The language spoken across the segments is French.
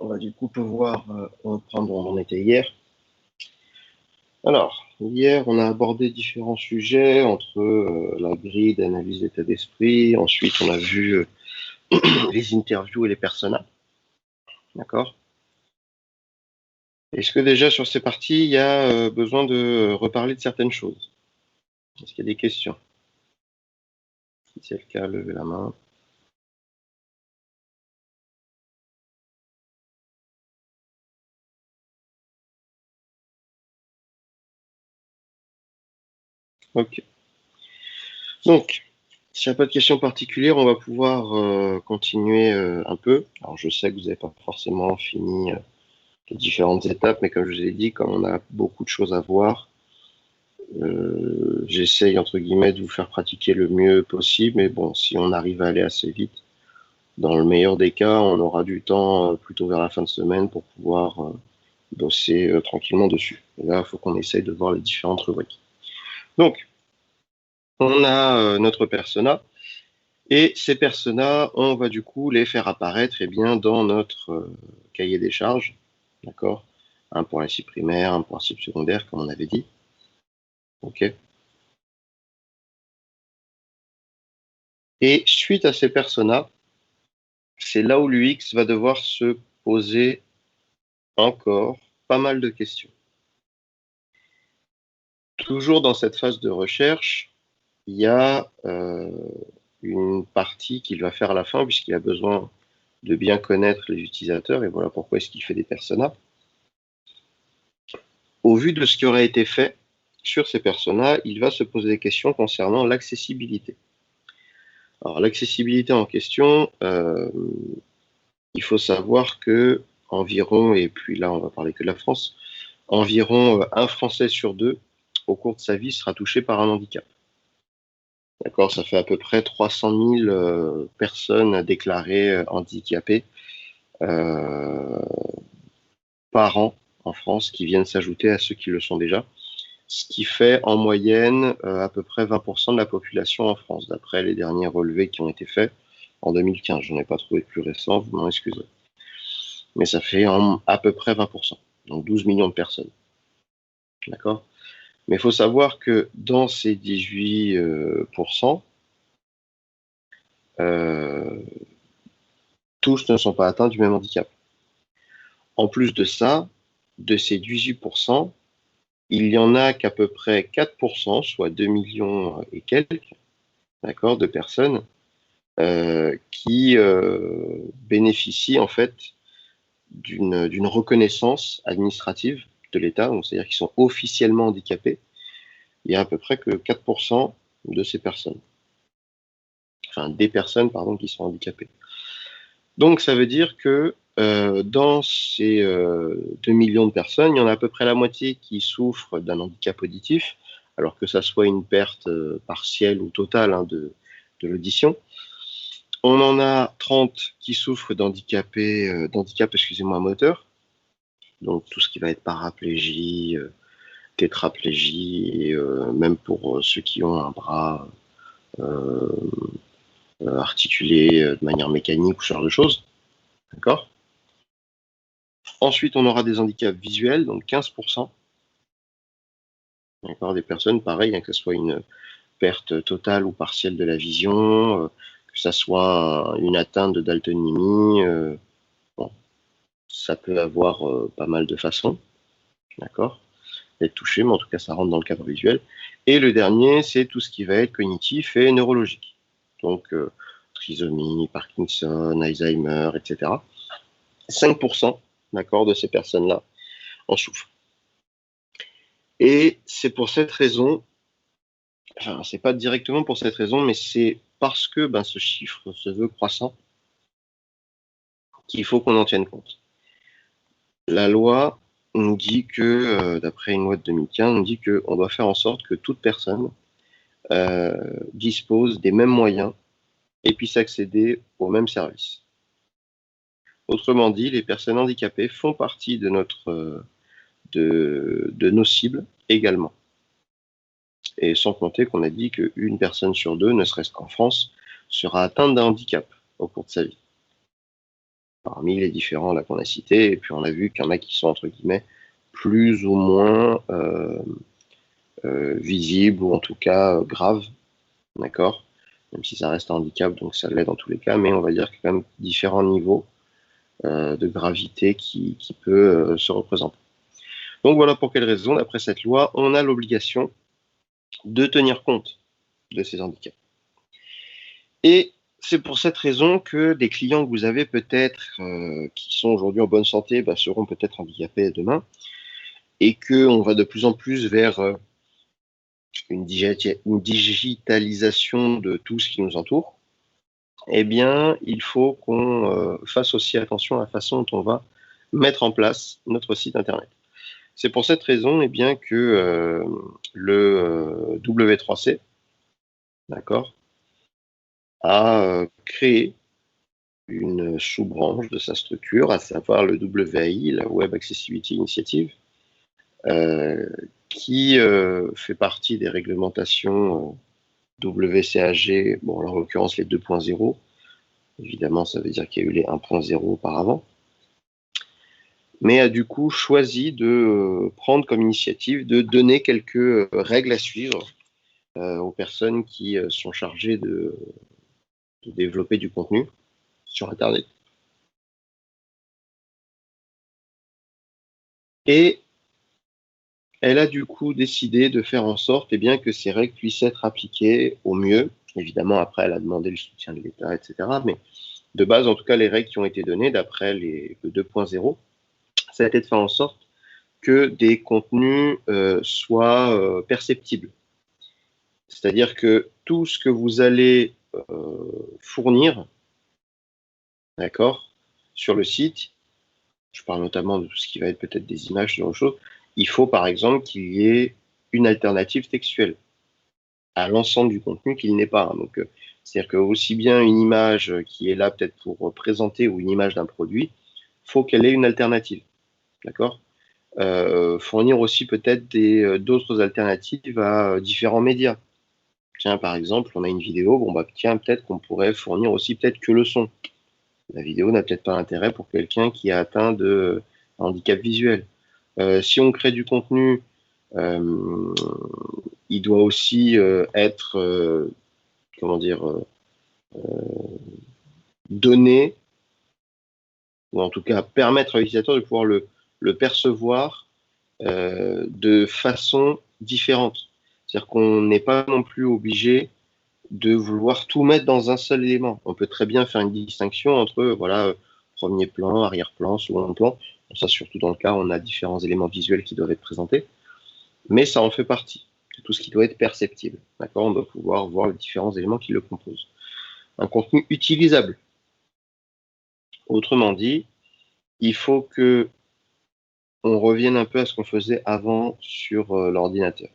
On va du coup pouvoir reprendre où on en était hier. Alors, hier, on a abordé différents sujets entre la grille d'analyse d'état d'esprit. Ensuite, on a vu les interviews et les personas. D'accord? Est-ce que déjà sur ces parties, il y a besoin de reparler de certaines choses? Est-ce qu'il y a des questions? Si c'est le cas, levez la main. Ok. Donc, s'il n'y a pas de questions particulières, on va pouvoir continuer un peu. Alors, je sais que vous n'avez pas forcément fini les différentes étapes, mais comme je vous ai dit, comme on a beaucoup de choses à voir, j'essaye entre guillemets de vous faire pratiquer le mieux possible, mais bon, si on arrive à aller assez vite, dans le meilleur des cas, on aura du temps plutôt vers la fin de semaine pour pouvoir bosser tranquillement dessus. Et là, il faut qu'on essaye de voir les différentes rubriques. Donc, on a notre persona, et ces personas, on va du coup les faire apparaître bien, dans notre cahier des charges, d'accord? Un pour la cible primaire, un pour la cible secondaire, comme on avait dit. Ok. Et suite à ces personas, c'est là où l'UX va devoir se poser encore pas mal de questions. Toujours dans cette phase de recherche, il y a une partie qu'il va faire à la fin, puisqu'il a besoin de bien connaître les utilisateurs, et voilà pourquoi est-ce qu'il fait des personas. Au vu de ce qui aurait été fait sur ces personas, il va se poser des questions concernant l'accessibilité. Alors l'accessibilité en question, il faut savoir que environ, et puis là on va parler que de la France, environ un Français sur deux, au cours de sa vie, sera touché par un handicap. D'accord, ça fait à peu près 300 000 personnes déclarées handicapées par an en France, qui viennent s'ajouter à ceux qui le sont déjà, ce qui fait en moyenne à peu près 20% de la population en France, d'après les derniers relevés qui ont été faits en 2015. Je n'en ai pas trouvé de plus récent, vous m'en excusez. Mais ça fait à peu près 20%, donc 12 millions de personnes. D'accord? Mais il faut savoir que dans ces 18%, tous ne sont pas atteints du même handicap. En plus de ça, de ces 18%, il y en a qu'à peu près 4%, soit 2 millions et quelques, d'accord, de personnes qui bénéficient en fait d'une reconnaissance administrative de l'État, c'est-à-dire qu'ils sont officiellement handicapés. Il y a à peu près que 4% de ces personnes, enfin des personnes, pardon, qui sont handicapées. Donc ça veut dire que dans ces 2 millions de personnes, il y en a à peu près la moitié qui souffrent d'un handicap auditif, alors que ça soit une perte partielle ou totale de l'audition. On en a 30 qui souffrent d'handicap moteur, donc tout ce qui va être paraplégie, tétraplégie, et même pour ceux qui ont un bras articulé de manière mécanique ou ce genre de choses. D'accord ? Ensuite, on aura des handicaps visuels, donc 15%. D'accord ? Des personnes, pareil, que ce soit une perte totale ou partielle de la vision, que ce soit une atteinte de daltonémie, bon, ça peut avoir pas mal de façons, d'accord, d'être touché, mais en tout cas, ça rentre dans le cadre visuel. Et le dernier, c'est tout ce qui va être cognitif et neurologique. Donc, trisomie, Parkinson, Alzheimer, etc. 5%, d'accord, de ces personnes-là en souffrent. Et c'est pour cette raison, enfin, c'est pas directement pour cette raison, mais c'est parce que ce chiffre se veut croissant qu'il faut qu'on en tienne compte. La loi nous dit que, d'après une loi de 2015, on dit qu'on doit faire en sorte que toute personne dispose des mêmes moyens et puisse accéder aux mêmes services. Autrement dit, les personnes handicapées font partie de nos cibles également. Et sans compter qu'on a dit qu'une personne sur deux, ne serait-ce qu'en France, sera atteinte d'un handicap au cours de sa vie. parmi les différents là qu'on a cités, et puis on a vu qu'il y en a qui sont entre guillemets plus ou moins visibles, ou en tout cas graves, d'accord, même si ça reste un handicap, donc ça l'est dans tous les cas, mais on va dire qu'il y a quand même différents niveaux de gravité qui peut se représenter. Donc voilà pour quelles raisons, d'après cette loi, on a l'obligation de tenir compte de ces handicaps. Et c'est pour cette raison que des clients que vous avez peut-être qui sont aujourd'hui en bonne santé seront peut-être handicapés demain, et qu'on va de plus en plus vers une digitalisation de tout ce qui nous entoure. Eh bien, il faut qu'on fasse aussi attention à la façon dont on va mettre en place notre site internet. C'est pour cette raison eh bien, que le W3C, d'accord, a créé une sous-branche de sa structure, à savoir le WAI, la Web Accessibility Initiative, qui fait partie des réglementations WCAG, bon, en l'occurrence les 2.0. Évidemment, ça veut dire qu'il y a eu les 1.0 auparavant, mais a du coup choisi de prendre comme initiative de donner quelques règles à suivre aux personnes qui sont chargées de développer du contenu sur Internet. Et elle a du coup décidé de faire en sorte eh bien, que ces règles puissent être appliquées au mieux. Évidemment, après, elle a demandé le soutien de l'État, etc. Mais de base, en tout cas, les règles qui ont été données d'après le 2.0, ça a été de faire en sorte que des contenus soient perceptibles. C'est-à-dire que tout ce que vous allez fournir, d'accord, sur le site, je parle notamment de tout ce qui va être peut-être des images, ce genre de choses, il faut par exemple qu'il y ait une alternative textuelle à l'ensemble du contenu qu'il n'est pas. Donc, c'est-à-dire que aussi bien une image qui est là peut-être pour présenter ou une image d'un produit, faut qu'elle ait une alternative, d'accord. Fournir aussi peut-être d'autres alternatives à différents médias. Tiens, par exemple, on a une vidéo, bon bah tiens, peut-être qu'on pourrait fournir aussi peut-être que le son. La vidéo n'a peut-être pas intérêt pour quelqu'un qui a atteint de handicap visuel. Si on crée du contenu, il doit aussi être, comment dire, donné, ou en tout cas permettre à l'utilisateur de pouvoir le percevoir de façon différente. C'est-à-dire qu'on n'est pas non plus obligé de vouloir tout mettre dans un seul élément. On peut très bien faire une distinction entre voilà, premier plan, arrière-plan, second plan. Ça, surtout dans le cas où on a différents éléments visuels qui doivent être présentés. Mais ça en fait partie. C'est tout ce qui doit être perceptible. D'accord, on doit pouvoir voir les différents éléments qui le composent. Un contenu utilisable. Autrement dit, il faut que on revienne un peu à ce qu'on faisait avant sur l'ordinateur.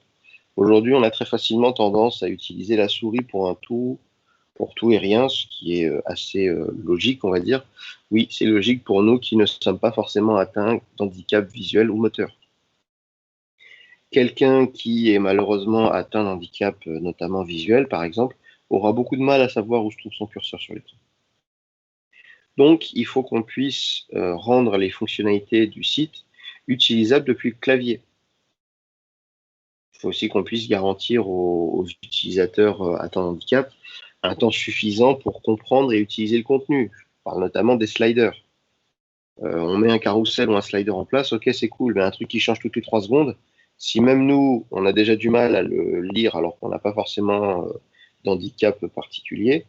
Aujourd'hui, on a très facilement tendance à utiliser la souris pour tout et rien, ce qui est assez logique, on va dire. Oui, c'est logique pour nous qui ne sommes pas forcément atteints d'handicap visuel ou moteur. Quelqu'un qui est malheureusement atteint d'handicap, notamment visuel, par exemple, aura beaucoup de mal à savoir où se trouve son curseur sur l'écran. Donc, il faut qu'on puisse rendre les fonctionnalités du site utilisables depuis le clavier. Il faut aussi qu'on puisse garantir aux utilisateurs atteints de handicap un temps suffisant pour comprendre et utiliser le contenu. Je parle notamment des sliders. On met un carrousel ou un slider en place, ok, c'est cool, mais un truc qui change toutes les 3 secondes, si même nous, on a déjà du mal à le lire alors qu'on n'a pas forcément d'handicap particulier,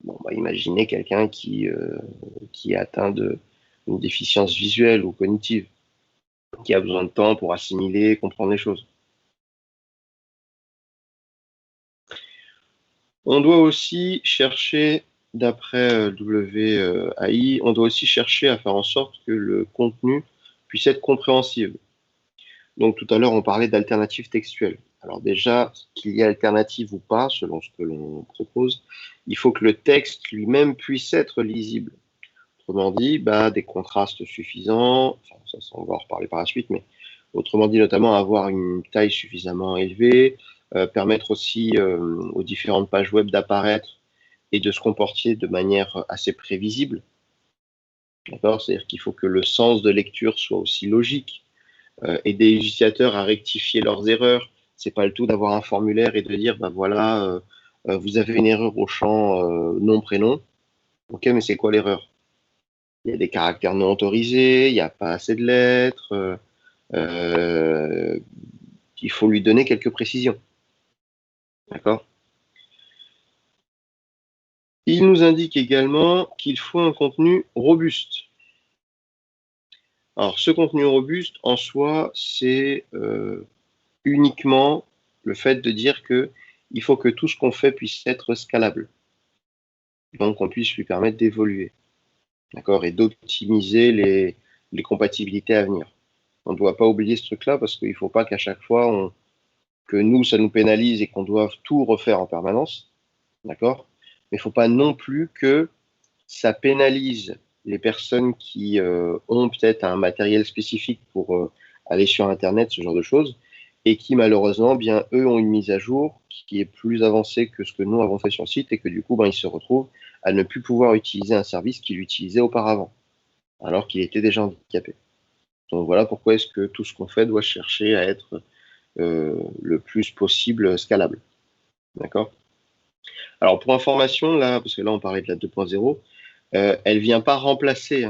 bon, bah, imaginez quelqu'un qui est atteint d'une déficience visuelle ou cognitive, qui a besoin de temps pour assimiler, comprendre les choses. On doit aussi chercher, d'après WAI, on doit aussi chercher à faire en sorte que le contenu puisse être compréhensible. Donc tout à l'heure, on parlait d'alternatives textuelles. Alors déjà, qu'il y ait alternative ou pas, selon ce que l'on propose, il faut que le texte lui-même puisse être lisible. Autrement dit, des contrastes suffisants, enfin, ça on va en reparler par la suite, mais autrement dit, notamment avoir une taille suffisamment élevée, permettre aussi aux différentes pages web d'apparaître et de se comporter de manière assez prévisible. D'accord? C'est-à-dire qu'il faut que le sens de lecture soit aussi logique, aider les utilisateurs à rectifier leurs erreurs. C'est pas le tout d'avoir un formulaire et de dire, bah voilà, vous avez une erreur au champ nom-prénom. Ok, mais c'est quoi l'erreur? Il y a des caractères non autorisés, il n'y a pas assez de lettres. Il faut lui donner quelques précisions. D'accord? Il nous indique également qu'il faut un contenu robuste. Alors, ce contenu robuste, en soi, c'est uniquement le fait de dire que il faut que tout ce qu'on fait puisse être scalable. Donc, on puisse lui permettre d'évoluer. D'accord? Et d'optimiser les compatibilités à venir. On ne doit pas oublier ce truc-là parce qu'il ne faut pas qu'à chaque fois, que nous, ça nous pénalise et qu'on doive tout refaire en permanence. D'accord? Mais il ne faut pas non plus que ça pénalise les personnes qui ont peut-être un matériel spécifique pour aller sur Internet, ce genre de choses, et qui malheureusement, bien, eux ont une mise à jour qui est plus avancée que ce que nous avons fait sur le site et que du coup, ben, ils se retrouvent à ne plus pouvoir utiliser un service qu'ils utilisaient auparavant, alors qu'il était déjà handicapé. Donc voilà pourquoi est-ce que tout ce qu'on fait doit chercher à être le plus possible scalable. D'accord? Alors pour information, là, parce que là on parlait de la 2.0, elle vient pas remplacer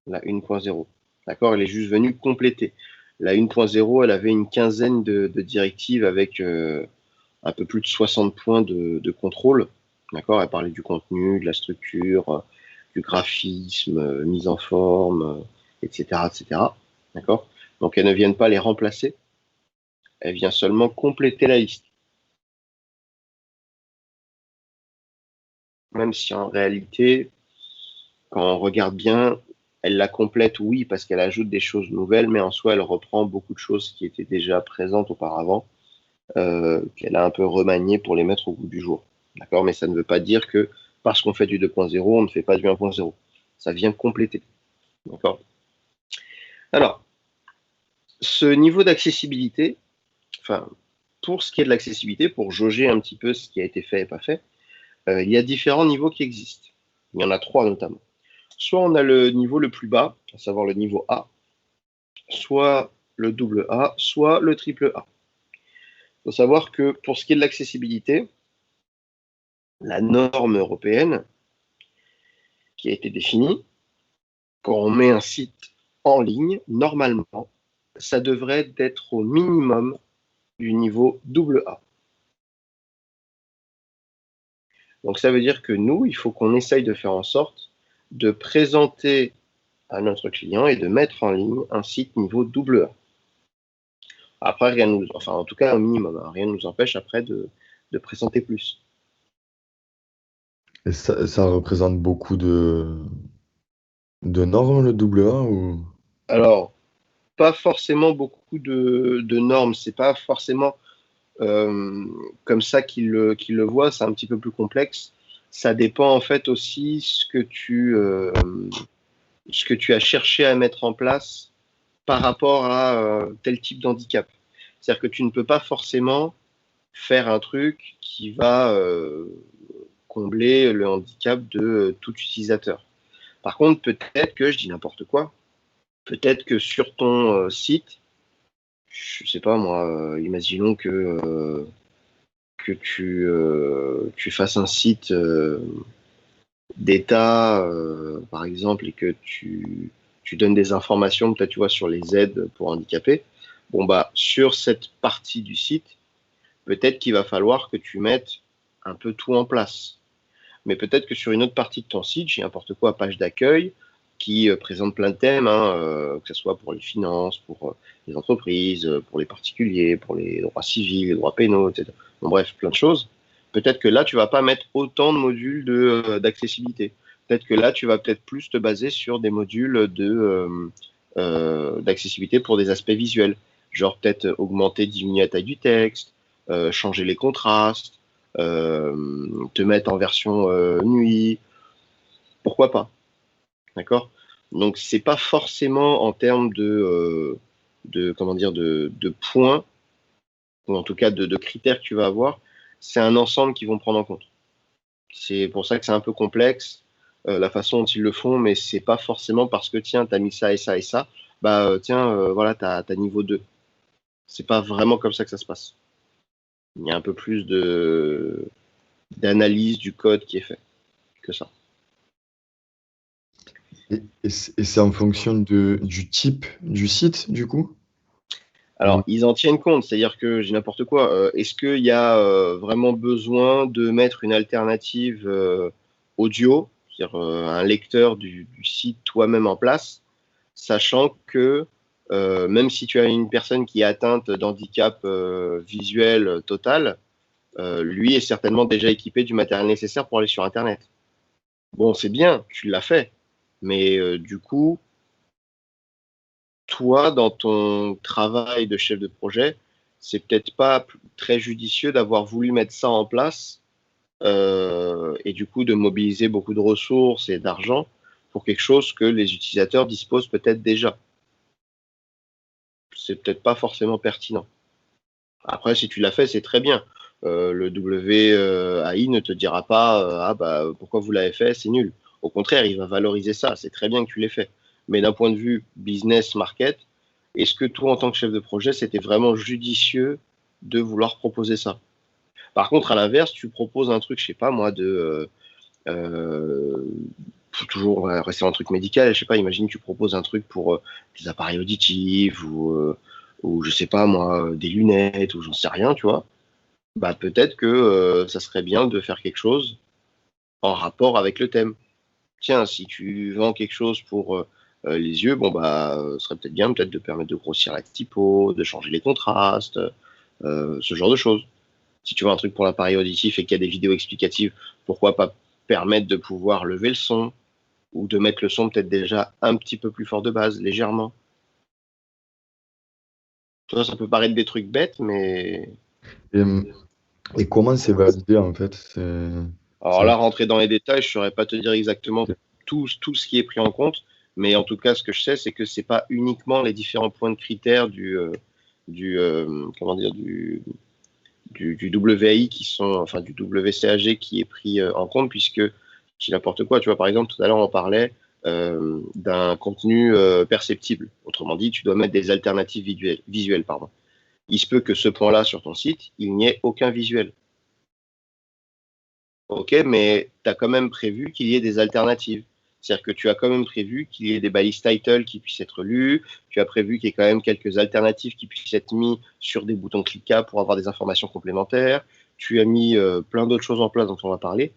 la 1.0. D'accord? Elle est juste venue compléter. La 1.0, elle avait une quinzaine de directives avec un peu plus de 60 points de contrôle. D'accord? Elle parlait du contenu, de la structure, du graphisme, mise en forme, etc., etc. D'accord? Donc elles ne viennent pas les remplacer, elle vient seulement compléter la liste. Même si en réalité, quand on regarde bien, elle la complète, oui, parce qu'elle ajoute des choses nouvelles, mais en soi, elle reprend beaucoup de choses qui étaient déjà présentes auparavant, qu'elle a un peu remaniées pour les mettre au goût du jour. D'accord? Mais ça ne veut pas dire que parce qu'on fait du 2.0, on ne fait pas du 1.0. Ça vient compléter. D'accord? Alors, ce niveau d'accessibilité, enfin, pour ce qui est de l'accessibilité, pour jauger un petit peu ce qui a été fait et pas fait, il y a différents niveaux qui existent. Il y en a trois notamment. Soit on a le niveau le plus bas, à savoir le niveau A, soit le double A, soit le triple A. Il faut savoir que pour ce qui est de l'accessibilité, la norme européenne qui a été définie, quand on met un site en ligne, normalement, ça devrait être au minimum du niveau double A. Donc ça veut dire que nous, il faut qu'on essaye de faire en sorte de présenter à notre client et de mettre en ligne un site niveau double A. Après, rien nous, enfin en tout cas un minimum, hein, rien ne nous empêche après de présenter plus. Et ça représente beaucoup de normes, le double A, ou... Alors, pas forcément beaucoup de normes, c'est pas forcément euh, comme ça qu'il le voit, c'est un petit peu plus complexe. Ça dépend en fait aussi ce que tu as cherché à mettre en place par rapport à tel type d'handicap. C'est-à-dire que tu ne peux pas forcément faire un truc qui va combler le handicap de tout utilisateur. Par contre, peut-être que, je dis n'importe quoi, peut-être que sur ton site, je sais pas moi, imaginons que tu fasses un site d'État, par exemple, et que tu donnes des informations, peut-être tu vois, sur les aides pour handicapés. Bon, bah, sur cette partie du site, peut-être qu'il va falloir que tu mettes un peu tout en place. Mais peut-être que sur une autre partie de ton site, j'ai n'importe quoi, page d'accueil, qui présente plein de thèmes, hein, que ce soit pour les finances, pour les entreprises, pour les particuliers, pour les droits civils, les droits pénaux, etc. Bon, bref, plein de choses. Peut-être que là, tu vas pas mettre autant de modules d'accessibilité. Peut-être que là, tu vas peut-être plus te baser sur des modules d'accessibilité pour des aspects visuels. Genre peut-être augmenter, diminuer la taille du texte, changer les contrastes, te mettre en version nuit, pourquoi pas, d'accord? Donc c'est pas forcément en termes de comment dire de points ou en tout cas de critères que tu vas avoir, c'est un ensemble qu'ils vont prendre en compte. C'est pour ça que c'est un peu complexe, la façon dont ils le font, mais c'est pas forcément parce que tiens, tu as mis ça et ça et ça, tiens, voilà, tu as niveau 2. C'est pas vraiment comme ça que ça se passe. Il y a un peu plus d'analyse du code qui est fait que ça. Et c'est en fonction du type du site, du coup? Alors, ils en tiennent compte, c'est-à-dire que j'ai n'importe quoi. Est-ce qu'il y a vraiment besoin de mettre une alternative audio, c'est-à-dire un lecteur du site toi-même en place, sachant que même si tu as une personne qui est atteinte d'handicap visuel total, lui est certainement déjà équipé du matériel nécessaire pour aller sur Internet. Bon, c'est bien, tu l'as fait, mais du coup, toi, dans ton travail de chef de projet, c'est peut-être pas très judicieux d'avoir voulu mettre ça en place et du coup de mobiliser beaucoup de ressources et d'argent pour quelque chose que les utilisateurs disposent peut-être déjà. C'est peut-être pas forcément pertinent. Après, si tu l'as fait, c'est très bien. Le WAI ne te dira pas pourquoi vous l'avez fait, c'est nul. Au contraire, il va valoriser ça. C'est très bien que tu l'aies fait. Mais d'un point de vue business market, est-ce que toi, en tant que chef de projet, c'était vraiment judicieux de vouloir proposer ça? Par contre, à l'inverse, tu proposes un truc, je sais pas moi, faut toujours rester dans un truc médical. Je sais pas, imagine tu proposes un truc pour des appareils auditifs ou je sais pas moi, des lunettes ou j'en sais rien, tu vois. Bah peut-être que ça serait bien de faire quelque chose en rapport avec le thème. Tiens, si tu vends quelque chose pour les yeux, ce serait peut-être bien peut-être de permettre de grossir la typo, de changer les contrastes, ce genre de choses. Si tu veux un truc pour l'appareil auditif et qu'il y a des vidéos explicatives, pourquoi pas permettre de pouvoir lever le son ou de mettre le son peut-être déjà un petit peu plus fort de base, légèrement. Tu vois, ça peut paraître des trucs bêtes, mais Et, et comment c'est validé, en fait? alors Ça- là, rentrer dans les détails, je ne saurais pas te dire exactement tout ce qui est pris en compte, mais en tout cas, ce que je sais, c'est que c'est pas uniquement les différents points de critères comment dire, du WAI qui sont, enfin du WCAG qui est pris en compte, puisque c'est n'importe quoi. Tu vois, par exemple, tout à l'heure, on parlait d'un contenu perceptible. Autrement dit, tu dois mettre des alternatives visuelles, pardon. Il se peut que ce point-là sur ton site, il n'y ait aucun visuel. Ok, mais tu as quand même prévu qu'il y ait des alternatives. C'est-à-dire que tu as quand même prévu qu'il y ait des balises title qui puissent être lues, tu as prévu qu'il y ait quand même quelques alternatives qui puissent être mises sur des boutons cliquables pour avoir des informations complémentaires, tu as mis plein d'autres choses en place dont on va parler.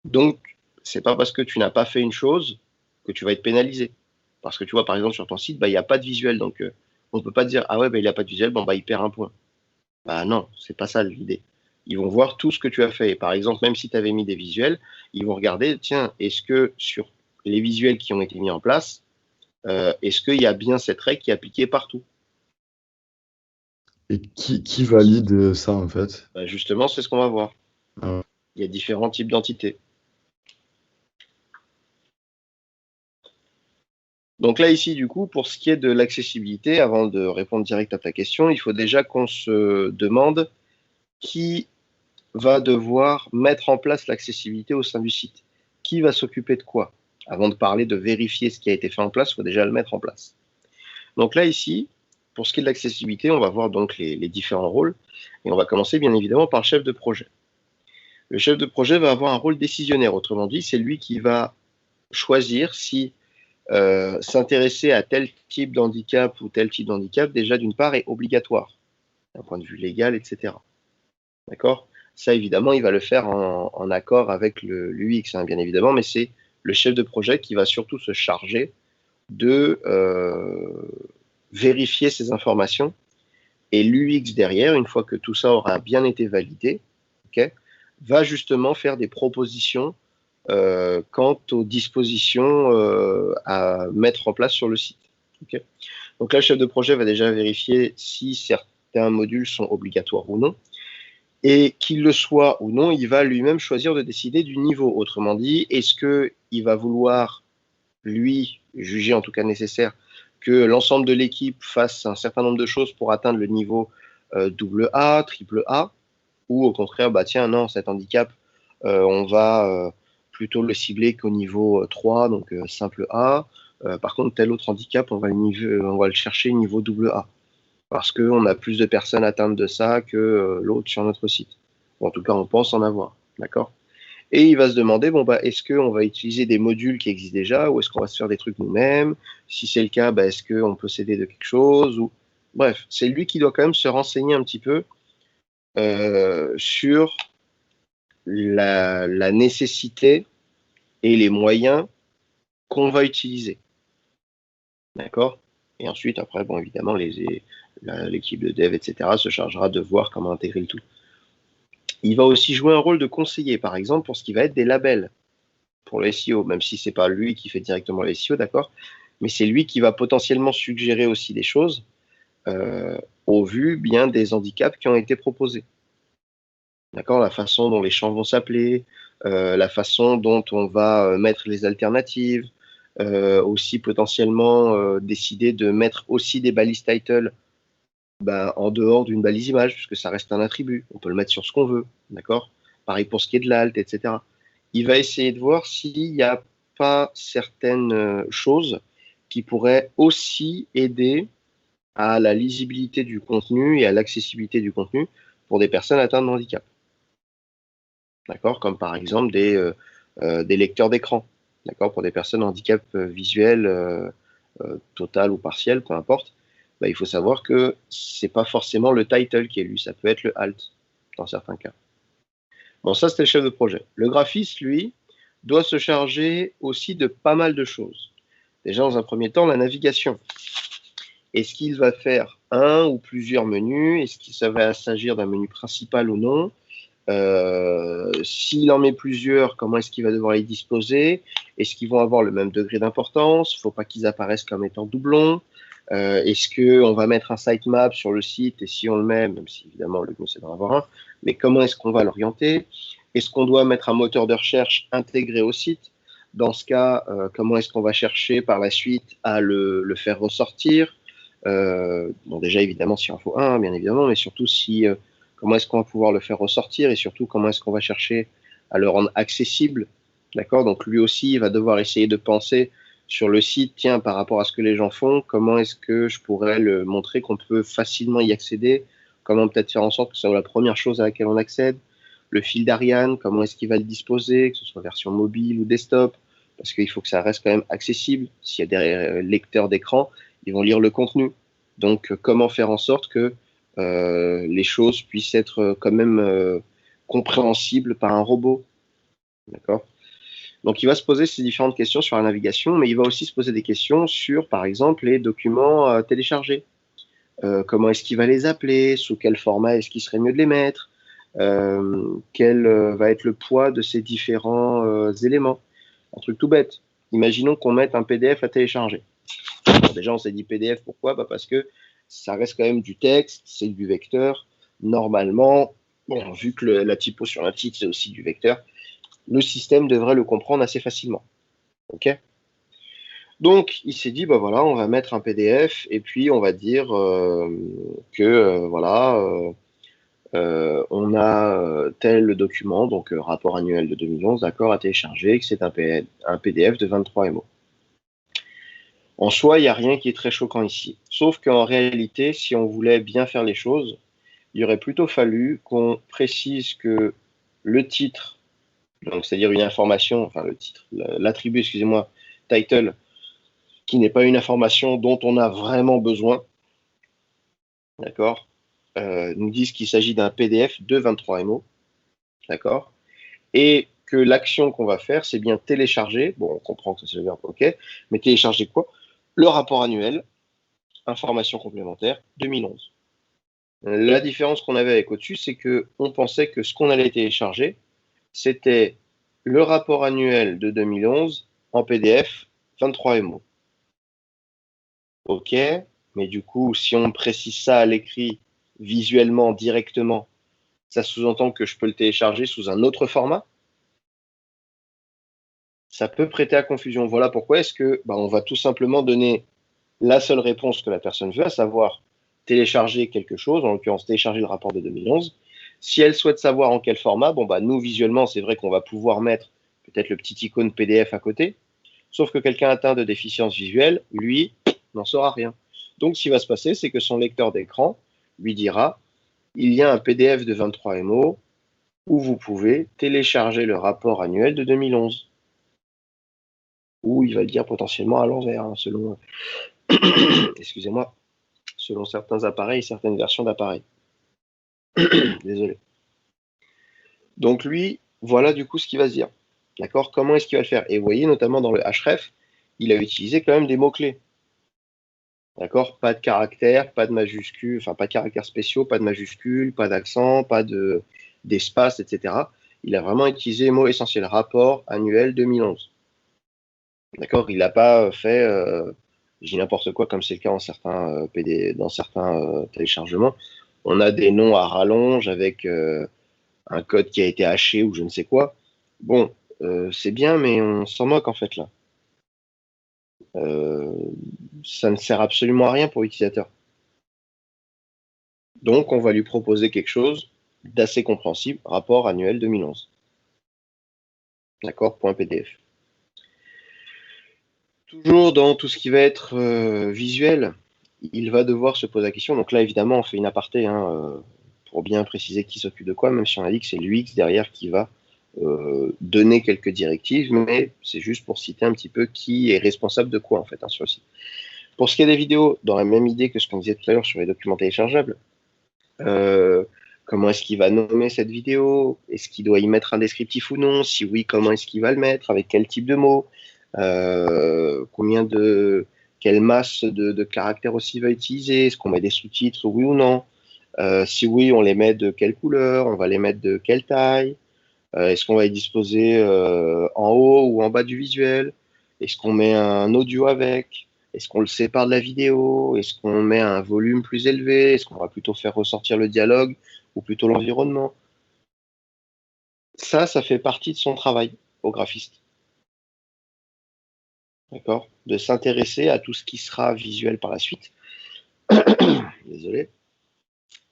Donc, c'est pas parce que tu n'as pas fait une chose que tu vas être pénalisé. Parce que tu vois, par exemple, sur ton site, il n'y a pas de visuel, donc on ne peut pas dire, ah ouais, il n'y a pas de visuel, il perd un point. Bah non, c'est pas ça l'idée. Ils vont voir tout ce que tu as fait. Et par exemple, même si tu avais mis des visuels, ils vont regarder, tiens, est-ce que sur les visuels qui ont été mis en place, est-ce qu'il y a bien cette règle qui est appliquée partout? Et qui valide ça, en fait? Bah, justement, c'est ce qu'on va voir. Ah, Il y a différents types d'entités. Donc là, ici, du coup, pour ce qui est de l'accessibilité, avant de répondre direct à ta question, il faut déjà qu'on se demande qui va devoir mettre en place l'accessibilité au sein du site. Qui va s'occuper de quoi? Avant de parler de vérifier ce qui a été fait en place, il faut déjà le mettre en place. Donc là, ici, pour ce qui est de l'accessibilité, on va voir donc les différents rôles. Et on va commencer bien évidemment par le chef de projet. Le chef de projet va avoir un rôle décisionnaire. Autrement dit, c'est lui qui va choisir si s'intéresser à tel type d'handicap ou tel type d'handicap, déjà d'une part, est obligatoire, d'un point de vue légal, etc. D'accord? Ça, évidemment, il va le faire en accord avec l'UX, hein, bien évidemment, mais c'est le chef de projet qui va surtout se charger de vérifier ces informations. Et l'UX derrière, une fois que tout ça aura bien été validé, okay, va justement faire des propositions quant aux dispositions à mettre en place sur le site. Okay. Donc là, le chef de projet va déjà vérifier si certains modules sont obligatoires ou non. Et qu'il le soit ou non, il va lui-même choisir de décider du niveau. Autrement dit, est-ce qu'il va vouloir, lui, juger en tout cas nécessaire, que l'ensemble de l'équipe fasse un certain nombre de choses pour atteindre le niveau double A, triple A, ou au contraire, bah tiens, non, cet handicap, on va plutôt le cibler qu'au niveau 3, donc simple A. Par contre, tel autre handicap, on va le chercher niveau double A, parce qu'on a plus de personnes atteintes de ça que l'autre sur notre site. Ou en tout cas, on pense en avoir, d'accord? Et il va se demander, bon, bah, est-ce qu'on va utiliser des modules qui existent déjà, ou est-ce qu'on va se faire des trucs nous-mêmes? Si c'est le cas, bah, est-ce qu'on peut s'aider de quelque chose? Ou... Bref, c'est lui qui doit quand même se renseigner un petit peu sur la nécessité et les moyens qu'on va utiliser. D'accord? Et ensuite, après, bon, évidemment, l'équipe de dev, etc., se chargera de voir comment intégrer le tout. Il va aussi jouer un rôle de conseiller, par exemple, pour ce qui va être des labels pour le SEO, même si c'est pas lui qui fait directement le SEO, d'accord? Mais c'est lui qui va potentiellement suggérer aussi des choses au vu bien des handicaps qui ont été proposés. D'accord? La façon dont les champs vont s'appeler, la façon dont on va mettre les alternatives, aussi potentiellement décider de mettre aussi des balises title en dehors d'une balise image, puisque ça reste un attribut. On peut le mettre sur ce qu'on veut, d'accord? Pareil pour ce qui est de l'alt, etc. Il va essayer de voir s'il n'y a pas certaines choses qui pourraient aussi aider à la lisibilité du contenu et à l'accessibilité du contenu pour des personnes atteintes de handicap. D'accord? Comme par exemple des lecteurs d'écran, d'accord? Pour des personnes handicap visuel total ou partiel, peu importe. Bah, il faut savoir que c'est pas forcément le title qui est lu, ça peut être le alt dans certains cas. Bon, ça c'était le chef de projet. Le graphiste, lui, doit se charger aussi de pas mal de choses. Déjà, dans un premier temps, la navigation. Est-ce qu'il va faire un ou plusieurs menus? Est-ce que ça va s'agir d'un menu principal ou non? S'il en met plusieurs, comment est-ce qu'il va devoir les disposer? Est-ce qu'ils vont avoir le même degré d'importance? Il ne faut pas qu'ils apparaissent comme étant doublons. Est-ce qu'on va mettre un sitemap sur le site? Et si on le met, même si évidemment le mieux c'est d'en avoir un, mais comment est-ce qu'on va l'orienter? Est-ce qu'on doit mettre un moteur de recherche intégré au site? Dans ce cas, comment est-ce qu'on va chercher par la suite à le faire ressortir? Bon, déjà évidemment s'il en faut un, bien évidemment, mais surtout si comment est-ce qu'on va pouvoir le faire ressortir et surtout comment est-ce qu'on va chercher à le rendre accessible. D'accord? Donc lui aussi, il va devoir essayer de penser sur le site, tiens, par rapport à ce que les gens font, comment est-ce que je pourrais le montrer qu'on peut facilement y accéder? Comment peut-être faire en sorte que ce soit la première chose à laquelle on accède? Le fil d'Ariane, comment est-ce qu'il va le disposer, que ce soit version mobile ou desktop? Parce qu'il faut que ça reste quand même accessible. S'il y a des lecteurs d'écran, ils vont lire le contenu. Donc, comment faire en sorte que les choses puissent être quand même compréhensibles par un robot? D'accord? Donc, il va se poser ces différentes questions sur la navigation, mais il va aussi se poser des questions sur, par exemple, les documents téléchargés. Comment est-ce qu'il va les appeler? Sous quel format est-ce qu'il serait mieux de les mettre? Quel va être le poids de ces différents éléments? Un truc tout bête. Imaginons qu'on mette un PDF à télécharger. Alors déjà, on s'est dit PDF, pourquoi? Parce que ça reste quand même du texte, c'est du vecteur. Normalement, bon, vu que la typo sur un titre, c'est aussi du vecteur, le système devrait le comprendre assez facilement. Ok? Donc, il s'est dit, bah voilà, on va mettre un PDF et puis on va dire que voilà, on a tel document, donc rapport annuel de 2011, d'accord, à télécharger, que c'est un PDF de 23 MO. En soi, il n'y a rien qui est très choquant ici. Sauf qu'en réalité, si on voulait bien faire les choses, il aurait plutôt fallu qu'on précise que le titre, donc c'est-à-dire une information, enfin le titre, l'attribut, excusez-moi, title, qui n'est pas une information dont on a vraiment besoin, d'accord, nous disent qu'il s'agit d'un PDF de 23 MO, d'accord, et que l'action qu'on va faire, c'est bien télécharger, bon, on comprend que c'est le verbe, ok, mais télécharger quoi? Le rapport annuel, information complémentaire, 2011. La différence qu'on avait avec au-dessus, c'est qu'on pensait que ce qu'on allait télécharger, c'était le rapport annuel de 2011 en PDF, 23 MO. Ok, mais du coup, si on précise ça à l'écrit visuellement, directement, ça sous-entend que je peux le télécharger sous un autre format. Ça peut prêter à confusion. Voilà pourquoi est-ce que on va tout simplement donner la seule réponse que la personne veut, à savoir télécharger quelque chose, en l'occurrence télécharger le rapport de 2011. Si elle souhaite savoir en quel format, bon bah nous visuellement c'est vrai qu'on va pouvoir mettre peut-être le petit icône PDF à côté, sauf que quelqu'un atteint de déficience visuelle, lui, n'en saura rien. Donc ce qui va se passer, c'est que son lecteur d'écran lui dira, il y a un PDF de 23 MO où vous pouvez télécharger le rapport annuel de 2011. Ou il va le dire potentiellement à l'envers, hein, selon, excusez-moi, selon certains appareils, certaines versions d'appareils. Désolé. Donc lui, voilà du coup ce qu'il va se dire. D'accord? Comment est-ce qu'il va le faire? Et vous voyez, notamment dans le href, il a utilisé quand même des mots-clés. D'accord? Pas de caractères, pas de majuscules, enfin pas de caractères spéciaux, pas de majuscules, pas d'accent, pas d'espace, etc. Il a vraiment utilisé les mots essentiels. Rapport annuel 2011. D'accord? Il n'a pas fait, j'ai n'importe quoi, comme c'est le cas dans certains, dans certains téléchargements. On a des noms à rallonge avec un code qui a été haché ou je ne sais quoi. Bon, c'est bien, mais on s'en moque en fait là. Ça ne sert absolument à rien pour l'utilisateur. Donc, on va lui proposer quelque chose d'assez compréhensible, rapport annuel 2011. D'accord? Point PDF. Toujours dans tout ce qui va être visuel, il va devoir se poser la question. Donc là, évidemment, on fait une aparté pour bien préciser qui s'occupe de quoi, même si on a dit que c'est l'UX derrière qui va donner quelques directives, mais c'est juste pour citer un petit peu qui est responsable de quoi en fait sur le site. Pour ce qui est des vidéos, dans la même idée que ce qu'on disait tout à l'heure sur les documents téléchargeables, comment est-ce qu'il va nommer cette vidéo? Est-ce qu'il doit y mettre un descriptif ou non? Si oui, comment est-ce qu'il va le mettre? Avec quel type de mots? Quelle masse de caractères aussi il va utiliser? Est-ce qu'on met des sous-titres, oui ou non? Si oui, on les met de quelle couleur? On va les mettre de quelle taille? Est-ce qu'on va les disposer en haut ou en bas du visuel? Est-ce qu'on met un audio avec? Est-ce qu'on le sépare de la vidéo? Est-ce qu'on met un volume plus élevé? Est-ce qu'on va plutôt faire ressortir le dialogue ou plutôt l'environnement? Ça fait partie de son travail au graphiste. D'accord? De s'intéresser à tout ce qui sera visuel par la suite. Désolé.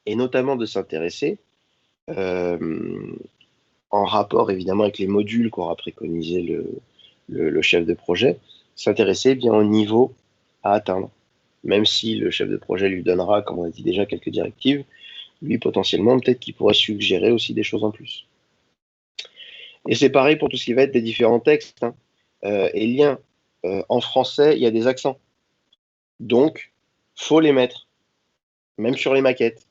Et notamment de s'intéresser en rapport évidemment avec les modules qu'aura préconisé le chef de projet, s'intéresser bien au niveau à atteindre. Même si le chef de projet lui donnera, comme on a dit déjà, quelques directives, lui potentiellement peut-être qu'il pourrait suggérer aussi des choses en plus. Et c'est pareil pour tout ce qui va être des différents textes et liens. En français, il y a des accents. Donc, faut les mettre, même sur les maquettes.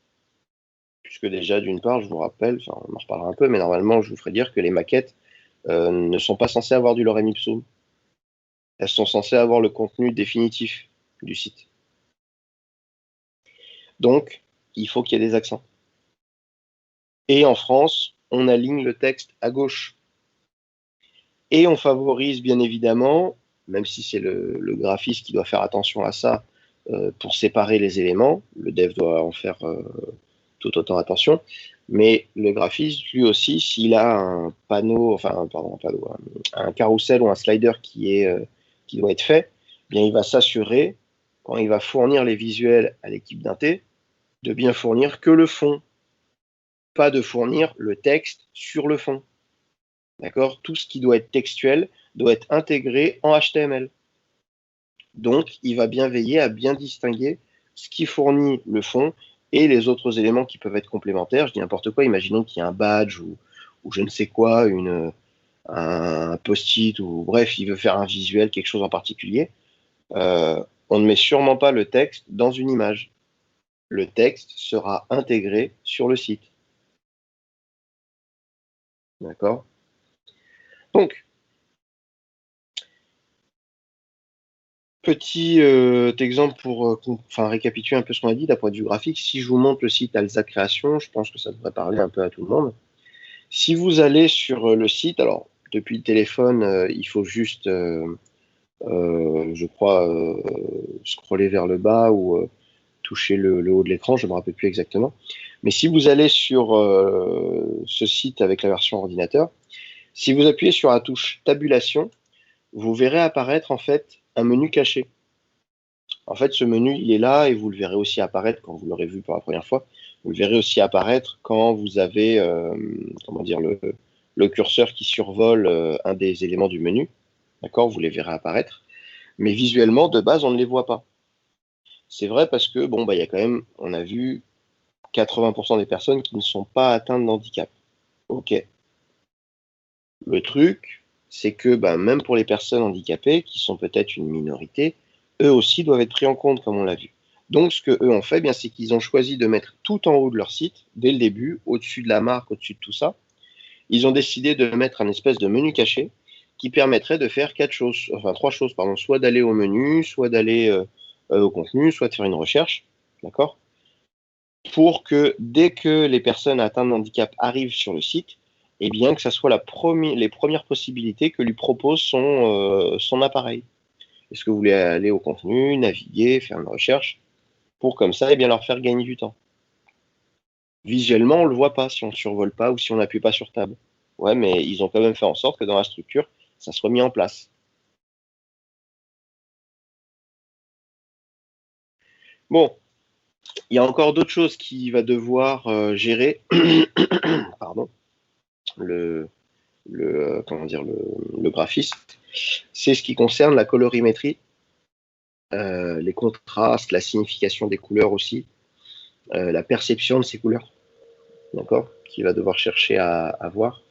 Puisque déjà, d'une part, je vous rappelle, enfin, on en reparlera un peu, mais normalement, je vous ferai dire que les maquettes ne sont pas censées avoir du lorem ipsum. Elles sont censées avoir le contenu définitif du site. Donc, il faut qu'il y ait des accents. Et en France, on aligne le texte à gauche. Et on favorise, bien évidemment, même si c'est le graphiste qui doit faire attention à ça, pour séparer les éléments, le dev doit en faire tout autant attention, mais le graphiste, lui aussi, s'il a un panneau, enfin, pardon, un panneau, un carrousel ou un slider qui doit être fait, eh bien, il va s'assurer, quand il va fournir les visuels à l'équipe d'Inté, de bien fournir que le fond, pas de fournir le texte sur le fond. D'accord? Tout ce qui doit être textuel doit être intégré en HTML. Donc, il va bien veiller à bien distinguer ce qui fournit le fond et les autres éléments qui peuvent être complémentaires. Je dis n'importe quoi, imaginons qu'il y a un badge ou je ne sais quoi, un post-it, ou bref, il veut faire un visuel, quelque chose en particulier. On ne met sûrement pas le texte dans une image. Le texte sera intégré sur le site. D'accord? Donc, petit exemple pour récapituler un peu ce qu'on a dit d'un point de vue graphique. Si je vous montre le site Alza Création, je pense que ça devrait parler un peu à tout le monde. Si vous allez sur le site, alors depuis le téléphone, il faut juste, je crois, scroller vers le bas ou toucher le haut de l'écran, je ne me rappelle plus exactement. Mais si vous allez sur ce site avec la version ordinateur, si vous appuyez sur la touche tabulation, vous verrez apparaître en fait un menu caché. En fait, ce menu, il est là et vous le verrez aussi apparaître quand vous l'aurez vu pour la première fois. Vous le verrez aussi apparaître quand vous avez comment dire, le curseur qui survole un des éléments du menu. D'accord? Vous les verrez apparaître. Mais visuellement, de base, on ne les voit pas. C'est vrai parce que, bon, bah, il y a quand même, on a vu 80% des personnes qui ne sont pas atteintes d'handicap. Ok. Le truc, c'est que bah, même pour les personnes handicapées, qui sont peut-être une minorité, eux aussi doivent être pris en compte, comme on l'a vu. Donc, ce que eux ont fait, bien, c'est qu'ils ont choisi de mettre tout en haut de leur site, dès le début, au-dessus de la marque, au-dessus de tout ça. Ils ont décidé de mettre un espèce de menu caché qui permettrait de faire trois choses, pardon, soit d'aller au menu, soit d'aller au contenu, soit de faire une recherche, d'accord? Pour que dès que les personnes atteintes de handicap arrivent sur le site, eh bien que ça soit les premières possibilités que lui propose son appareil. Est-ce que vous voulez aller au contenu, naviguer, faire une recherche, pour comme ça, eh bien leur faire gagner du temps. Visuellement, on ne le voit pas si on ne survole pas ou si on n'appuie pas sur Tab. Ouais, mais ils ont quand même fait en sorte que dans la structure, ça soit mis en place. Bon, il y a encore d'autres choses qui va devoir gérer pardon, le, comment dire, le graphiste. C'est ce qui concerne la colorimétrie, les contrastes, la signification des couleurs aussi, la perception de ces couleurs, d'accord, qu'il va devoir chercher à voir.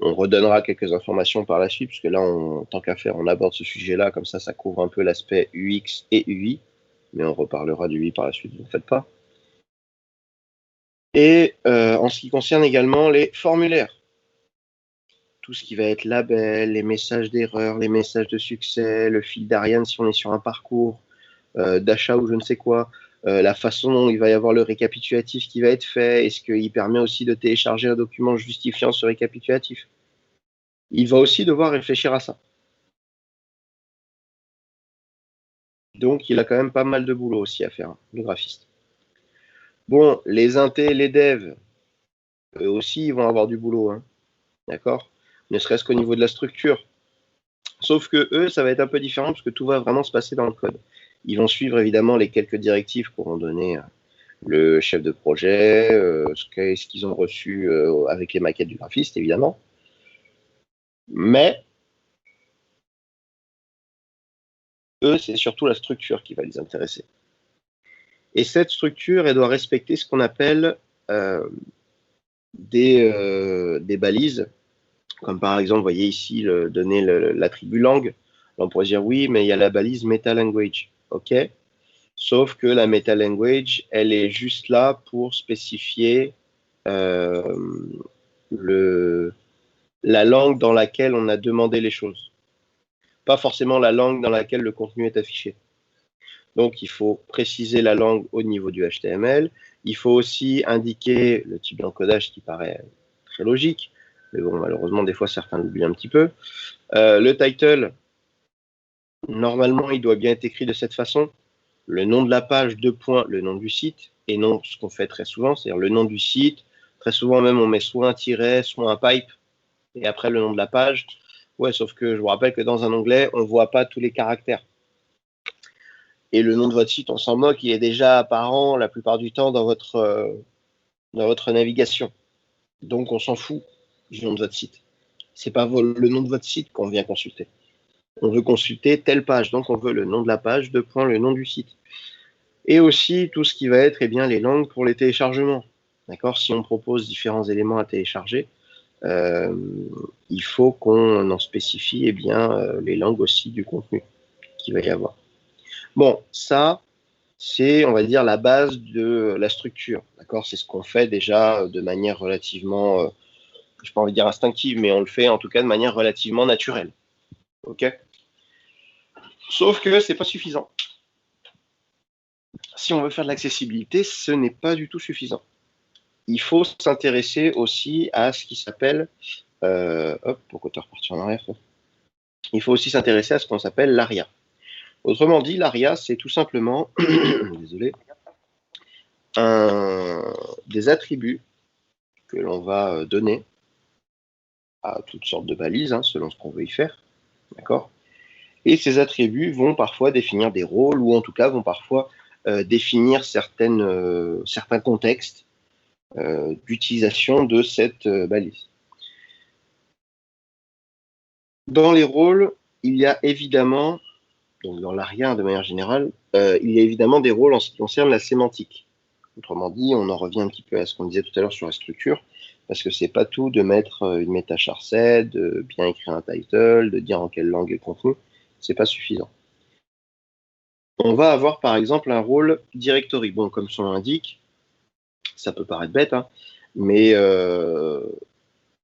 On redonnera quelques informations par la suite, puisque là, tant qu'à faire, on aborde ce sujet-là, comme ça couvre un peu l'aspect UX et UI, mais on reparlera du UI par la suite, vous ne faites pas. Et en ce qui concerne également les formulaires, tout ce qui va être label, les messages d'erreur, les messages de succès, le fil d'Ariane si on est sur un parcours d'achat ou je ne sais quoi, la façon dont il va y avoir le récapitulatif qui va être fait, est-ce qu'il permet aussi de télécharger un document justifiant ce récapitulatif? Il va aussi devoir réfléchir à ça. Donc, il a quand même pas mal de boulot aussi à faire, le graphiste. Bon, les intés, les devs, eux aussi, ils vont avoir du boulot, hein, d'accord? Ne serait-ce qu'au niveau de la structure. Sauf que eux, ça va être un peu différent parce que tout va vraiment se passer dans le code. Ils vont suivre évidemment les quelques directives qu'auront donné le chef de projet, ce qu'ils ont reçu avec les maquettes du graphiste, évidemment. Mais eux, c'est surtout la structure qui va les intéresser. Et cette structure, elle doit respecter ce qu'on appelle des balises, comme par exemple, vous voyez ici, donner l'attribut langue. On pourrait dire oui, mais il y a la balise meta language. OK. Sauf que la meta language, elle est juste là pour spécifier la langue dans laquelle on a demandé les choses. Pas forcément la langue dans laquelle le contenu est affiché. Donc, il faut préciser la langue au niveau du HTML. Il faut aussi indiquer le type d'encodage qui paraît très logique. Mais bon, malheureusement, des fois, certains l'oublient un petit peu. Le title, normalement, il doit bien être écrit de cette façon. Le nom de la page, le nom du site, et non ce qu'on fait très souvent, c'est-à-dire le nom du site. Très souvent, même, on met soit un tiret, soit un pipe, et après le nom de la page. Ouais, sauf que je vous rappelle que dans un onglet, on ne voit pas tous les caractères. Et le nom de votre site, on s'en moque, il est déjà apparent la plupart du temps dans votre navigation. Donc, on s'en fout du nom de votre site. C'est pas le nom de votre site qu'on vient consulter. On veut consulter telle page, donc on veut le nom de la page, le nom du site. Et aussi tout ce qui va être les langues pour les téléchargements. D'accord? Si on propose différents éléments à télécharger, il faut qu'on en spécifie les langues aussi du contenu qu'il va y avoir. Bon, ça, c'est, on va dire, la base de la structure. D'accord? C'est ce qu'on fait déjà de manière relativement, je n'ai pas envie de dire instinctive, mais on le fait en tout cas de manière relativement naturelle. OK? Sauf que c'est pas suffisant. Si on veut faire de l'accessibilité, ce n'est pas du tout suffisant. Il faut s'intéresser aussi à ce qui s'appelle, pourquoi tu es reparti en arrière? Il faut aussi s'intéresser à ce qu'on s'appelle l'ARIA. Autrement dit, l'ARIA, c'est tout simplement, désolé, des attributs que l'on va donner à toutes sortes de balises, selon ce qu'on veut y faire, d'accord? Et ces attributs vont parfois définir des rôles ou en tout cas vont parfois définir certains contextes d'utilisation de cette balise. Dans les rôles, il y a évidemment, donc dans l'ARIA de manière générale, il y a évidemment des rôles en ce qui concerne la sémantique. Autrement dit, on en revient un petit peu à ce qu'on disait tout à l'heure sur la structure, parce que c'est pas tout de mettre une métachar-set, de bien écrire un title, de dire en quelle langue est le contenu, c'est pas suffisant. On va avoir par exemple un rôle directory. Bon, comme son nom l'indique, ça peut paraître bête, hein, mais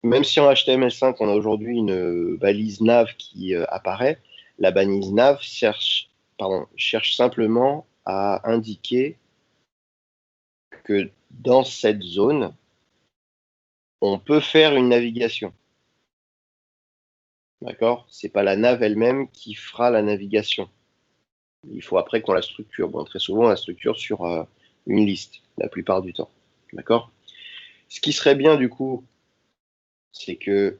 même si en HTML5 on a aujourd'hui une balise nav qui apparaît, la balise nav cherche simplement à indiquer que dans cette zone, on peut faire une navigation. D'accord? C'est pas la nav elle-même qui fera la navigation. Il faut après qu'on la structure. Bon, très souvent, on la structure sur une liste, la plupart du temps. D'accord? Ce qui serait bien, du coup, c'est que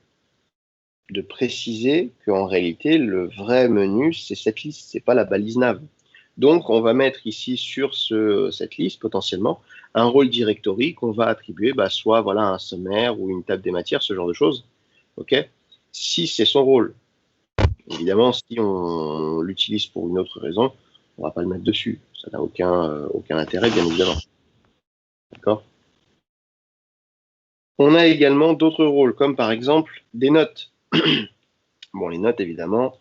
de préciser qu'en réalité, le vrai menu, c'est cette liste, c'est pas la balise nav. Donc, on va mettre ici sur cette liste, potentiellement, un rôle directory qu'on va attribuer soit voilà, un sommaire ou une table des matières, ce genre de choses. OK? Si c'est son rôle. Évidemment, si on l'utilise pour une autre raison, on ne va pas le mettre dessus. Ça n'a aucun intérêt, bien évidemment. D'accord? On a également d'autres rôles, comme par exemple des notes. Bon, les notes, évidemment,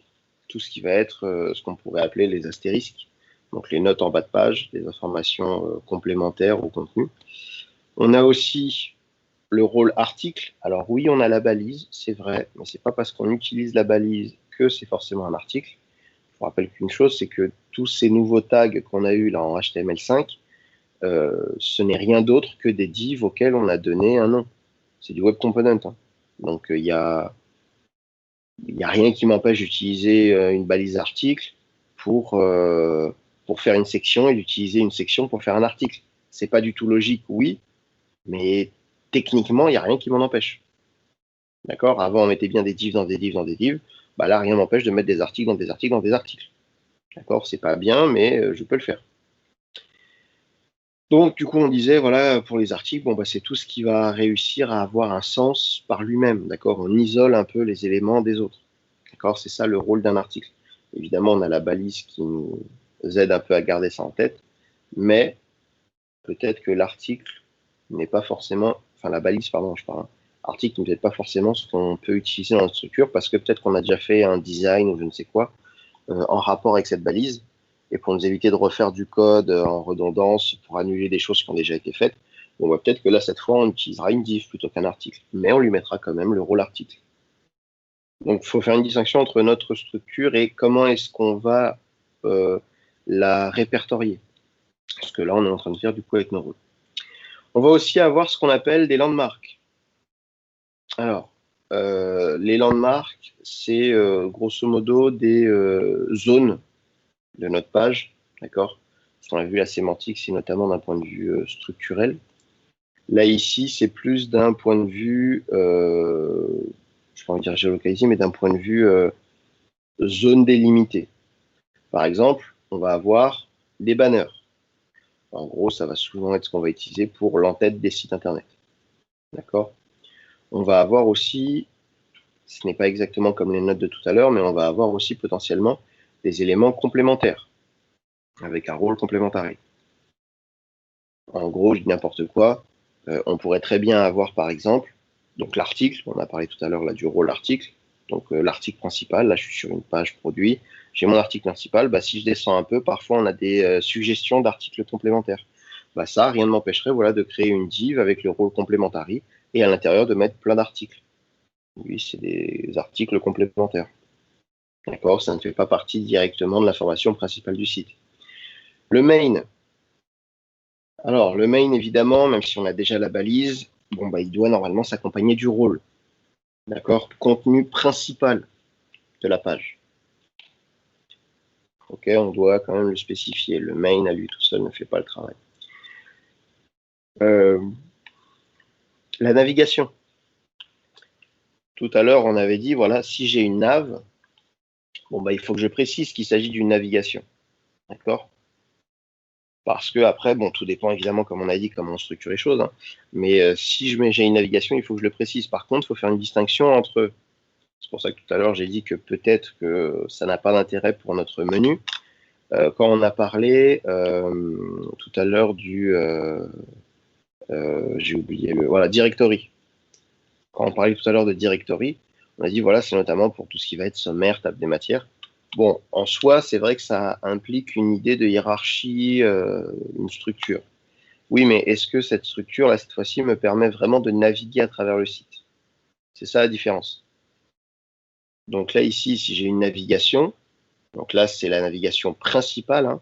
tout ce qui va être ce qu'on pourrait appeler les astérisques. Donc les notes en bas de page, les informations complémentaires au contenu. On a aussi le rôle article. Alors oui, on a la balise, c'est vrai, mais c'est pas parce qu'on utilise la balise que c'est forcément un article. Je vous rappelle qu'une chose, c'est que tous ces nouveaux tags qu'on a eu là en HTML5, ce n'est rien d'autre que des divs auxquels on a donné un nom. C'est du web component. Hein. Donc il n'y a rien qui m'empêche d'utiliser une balise article pour faire une section et d'utiliser une section pour faire un article. C'est pas du tout logique, oui, mais techniquement, il n'y a rien qui m'en empêche. D'accord? Avant, on mettait bien des divs dans des divs dans des divs. Là, rien m'empêche de mettre des articles dans des articles dans des articles. D'accord? C'est pas bien, mais je peux le faire. Donc, du coup, on disait, voilà, pour les articles, c'est tout ce qui va réussir à avoir un sens par lui-même. D'accord? On isole un peu les éléments des autres. D'accord? C'est ça le rôle d'un article. Évidemment, on a la balise qui nous aide un peu à garder ça en tête, mais peut-être que l'article n'est pas forcément, enfin la balise, pardon, je parle, hein. Article n'est peut-être pas forcément ce qu'on peut utiliser dans notre structure parce que peut-être qu'on a déjà fait un design ou je ne sais quoi en rapport avec cette balise. Et pour nous éviter de refaire du code en redondance, pour annuler des choses qui ont déjà été faites, peut-être que là, cette fois, on utilisera une div plutôt qu'un article, mais on lui mettra quand même le rôle article. Donc, il faut faire une distinction entre notre structure et comment est-ce qu'on va la répertorier. Parce que là, on est en train de faire du coup avec nos rôles. On va aussi avoir ce qu'on appelle des landmarks. Alors, les landmarks, c'est grosso modo des zones de notre page, d'accord? Parce qu'on a vu la sémantique, c'est notamment d'un point de vue structurel. Là, ici, c'est plus d'un point de vue, je ne vais pas dire géolocalisé, mais d'un point de vue zone délimitée. Par exemple, on va avoir des banners. En gros, ça va souvent être ce qu'on va utiliser pour l'entête des sites internet. D'accord? On va avoir aussi, ce n'est pas exactement comme les notes de tout à l'heure, mais on va avoir aussi potentiellement des éléments complémentaires avec un rôle complémentaire. En gros, je dis n'importe quoi. On pourrait très bien avoir, par exemple, donc l'article, on a parlé tout à l'heure là du rôle article, donc l'article principal, là je suis sur une page produit, j'ai mon article principal, si je descends un peu, parfois on a des suggestions d'articles complémentaires. Ça, rien ne m'empêcherait voilà, de créer une div avec le rôle complementary et à l'intérieur de mettre plein d'articles. Oui, c'est des articles complémentaires. D'accord, ça ne fait pas partie directement de l'information principale du site. Le main. Alors, le main, évidemment, même si on a déjà la balise, il doit normalement s'accompagner du rôle. D'accord? Contenu principal de la page. Ok, on doit quand même le spécifier. Le main à lui tout seul ne fait pas le travail. La navigation. Tout à l'heure, on avait dit, voilà, si j'ai une nav, Bon, bah, il faut que je précise qu'il s'agit d'une navigation. D'accord? Parce que après, bon, tout dépend évidemment, comme on a dit, comment on structure les choses. Hein. Mais si j'ai une navigation, il faut que je le précise. Par contre, il faut faire une distinction entre. C'est pour ça que tout à l'heure, j'ai dit que peut-être que ça n'a pas d'intérêt pour notre menu. Quand on a parlé tout à l'heure j'ai oublié voilà, directory. Quand on parlait tout à l'heure de directory, on a dit voilà, c'est notamment pour tout ce qui va être sommaire, table des matières. Bon, en soi, c'est vrai que ça implique une idée de hiérarchie, une structure. Oui, mais est-ce que cette structure, là, cette fois-ci, me permet vraiment de naviguer à travers le site? C'est ça la différence. Donc là, ici, si j'ai une navigation, donc là, c'est la navigation principale, hein,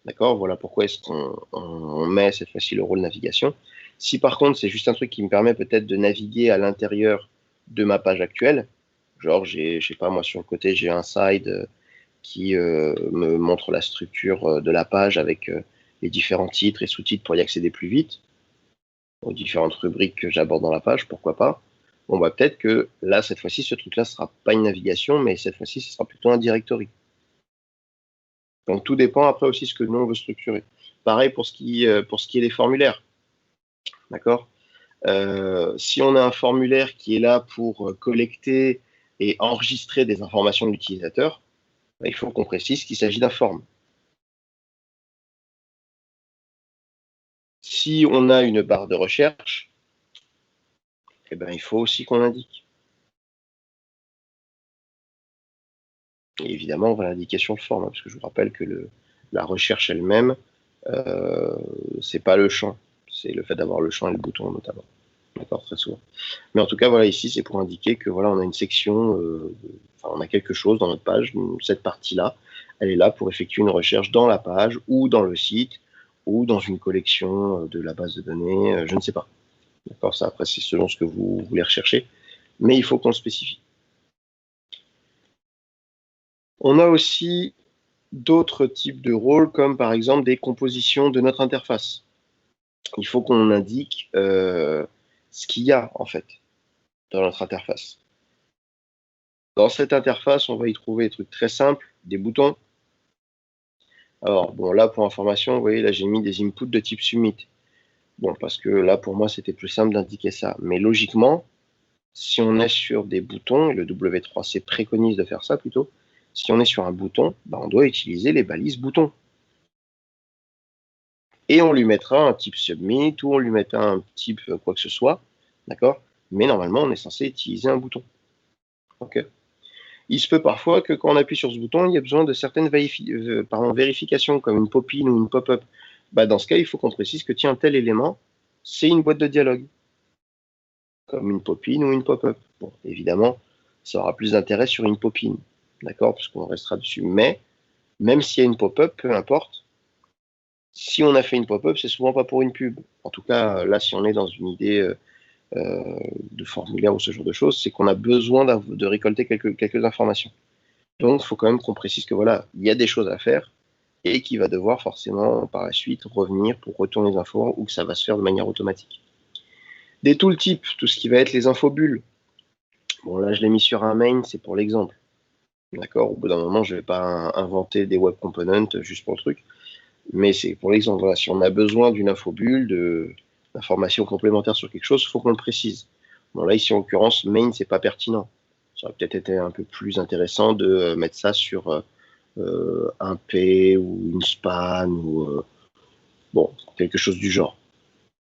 d'accord? Voilà pourquoi est-ce qu'on met cette fois-ci le rôle navigation. Si par contre, c'est juste un truc qui me permet peut-être de naviguer à l'intérieur de ma page actuelle, genre, je sais pas, moi, sur le côté, j'ai un side qui me montre la structure de la page avec les différents titres et sous-titres pour y accéder plus vite, aux différentes rubriques que j'aborde dans la page, pourquoi pas. Bon, bah, peut-être que là, cette fois-ci, ce truc-là ne sera pas une navigation, mais cette fois-ci, ce sera plutôt un directory. Donc, tout dépend après aussi ce que nous, on veut structurer. Pareil pour ce qui est des formulaires. D'accord? Si on a un formulaire qui est là pour collecter et enregistrer des informations de l'utilisateur, bah, il faut qu'on précise qu'il s'agit d'un form. Si on a une barre de recherche, eh ben, il faut aussi qu'on l'indique. Et évidemment, on va l'indiquer sur le form, hein, parce que je vous rappelle que la recherche elle-même, c'est pas le champ, c'est le fait d'avoir le champ et le bouton notamment. D'accord, très souvent. Mais en tout cas, voilà, ici, c'est pour indiquer que voilà, on a une section, on a quelque chose dans notre page, cette partie-là, elle est là pour effectuer une recherche dans la page ou dans le site ou dans une collection de la base de données, je ne sais pas. D'accord, ça après, c'est selon ce que vous voulez rechercher, mais il faut qu'on le spécifie. On a aussi d'autres types de rôles, comme par exemple des compositions de notre interface. Il faut qu'on indique ce qu'il y a en fait dans notre interface. Dans cette interface, on va y trouver des trucs très simples, des boutons. Alors, bon, là, pour information, vous voyez, là, j'ai mis des inputs de type submit. Bon, parce que là, pour moi, c'était plus simple d'indiquer ça. Mais logiquement, si on est sur des boutons, et le W3C préconise de faire ça plutôt, si on est sur un bouton, bah, on doit utiliser les balises boutons. Et on lui mettra un type submit ou on lui mettra un type quoi que ce soit, d'accord? Mais normalement, on est censé utiliser un bouton. Ok. Il se peut parfois que quand on appuie sur ce bouton, il y a besoin de certaines vérifications, comme une pop-in ou une pop-up. Bah, dans ce cas, il faut qu'on précise que tiens, tel élément, c'est une boîte de dialogue, comme une pop-in ou une pop-up. Bon, évidemment, ça aura plus d'intérêt sur une pop-in, d'accord, parce qu'on restera dessus. Mais même s'il y a une pop-up, peu importe, si on a fait une pop-up, c'est souvent pas pour une pub. En tout cas, là, si on est dans une idée de formulaire ou ce genre de choses, c'est qu'on a besoin de récolter quelques informations. Donc, il faut quand même qu'on précise que voilà, il y a des choses à faire et qu'il va devoir forcément par la suite revenir pour retourner les infos ou que ça va se faire de manière automatique. Des tooltips, tout ce qui va être les infobulles. Bon, là, je l'ai mis sur un main, c'est pour l'exemple. D'accord? Au bout d'un moment, je ne vais pas inventer des web components juste pour le truc. Mais c'est pour l'exemple. Voilà, si on a besoin d'une infobulle, d'informations complémentaires sur quelque chose, il faut qu'on le précise. Bon, là, ici, en l'occurrence, main, c'est pas pertinent. Ça aurait peut-être été un peu plus intéressant de mettre ça sur un P ou une span ou bon, quelque chose du genre.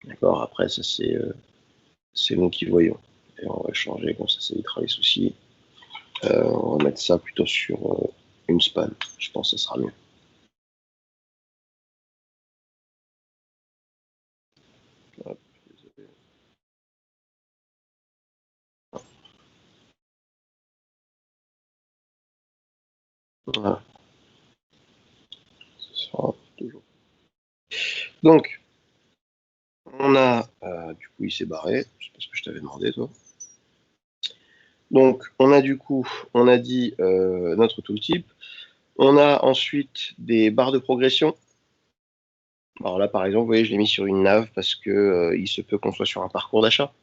D'accord? Après, ça, c'est nous qui voyons. Et on va changer, comme ça évitera les soucis. On va mettre ça plutôt sur une span. Je pense que ça sera mieux. Hop, voilà. Ce sera toujours. Donc, on a, du coup, il s'est barré. C'est pas ce que je t'avais demandé, toi. Donc, on a du coup, on a dit notre tooltip. On a ensuite des barres de progression. Alors là, par exemple, vous voyez, je l'ai mis sur une nav parce que il se peut qu'on soit sur un parcours d'achat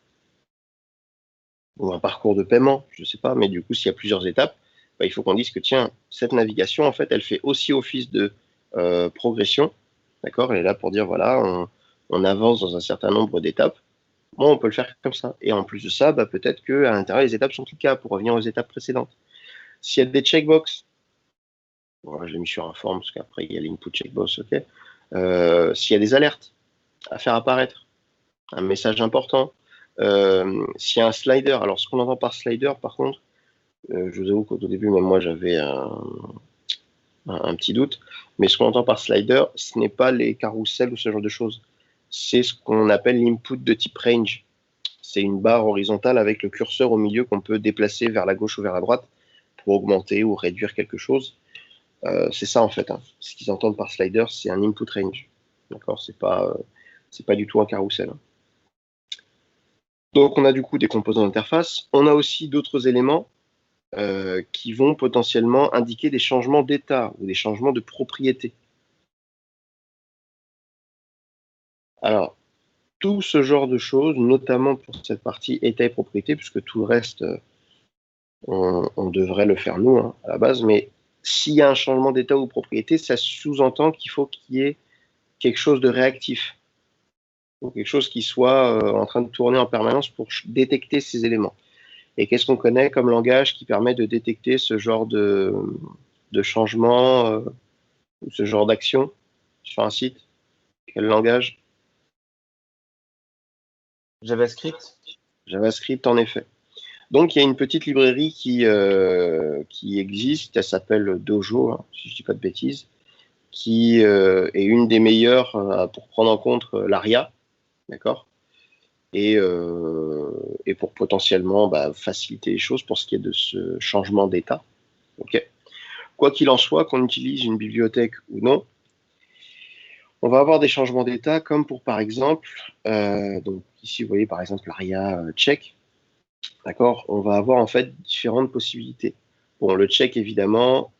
ou un parcours de paiement, je ne sais pas, mais du coup, s'il y a plusieurs étapes, bah, il faut qu'on dise que tiens, cette navigation, en fait, elle fait aussi office de progression. D'accord? Elle est là pour dire, voilà, on avance dans un certain nombre d'étapes. Bon, on peut le faire comme ça. Et en plus de ça, bah, peut-être qu'à l'intérieur, les étapes sont cliquables pour revenir aux étapes précédentes. S'il y a des checkbox, bon, je l'ai mis sur un form parce qu'après, il y a l'input checkbox, ok. S'il y a des alertes à faire apparaître, un message important, s'il y a un slider, alors ce qu'on entend par slider, par contre, je vous avoue qu'au début, même moi, j'avais un petit doute, mais ce qu'on entend par slider, ce n'est pas les carousels ou ce genre de choses. C'est ce qu'on appelle l'input de type range. C'est une barre horizontale avec le curseur au milieu qu'on peut déplacer vers la gauche ou vers la droite pour augmenter ou réduire quelque chose. C'est ça en fait. Hein. Ce qu'ils entendent par slider, c'est un input range. D'accord, c'est pas du tout un carrousel. Hein. Donc on a du coup des composants d'interface. On a aussi d'autres éléments qui vont potentiellement indiquer des changements d'état ou des changements de propriété. Alors, tout ce genre de choses, notamment pour cette partie état et propriété, puisque tout le reste, on devrait le faire nous hein, à la base, mais s'il y a un changement d'état ou de propriété, ça sous-entend qu'il faut qu'il y ait quelque chose de réactif, ou quelque chose qui soit en train de tourner en permanence pour détecter ces éléments. Et qu'est-ce qu'on connaît comme langage qui permet de détecter ce genre de changement ou ce genre d'action sur un site? Quel langage? JavaScript? JavaScript, en effet. Donc, il y a une petite librairie qui existe, elle s'appelle Dojo, hein, si je ne dis pas de bêtises, qui est une des meilleures pour prendre en compte l'ARIA, d'accord, et pour potentiellement faciliter les choses pour ce qui est de ce changement d'état. Okay. Quoi qu'il en soit, qu'on utilise une bibliothèque ou non, on va avoir des changements d'état comme pour par exemple, donc ici vous voyez par exemple l'ARIA check, d'accord, on va avoir en fait différentes possibilités. Bon, le check évidemment,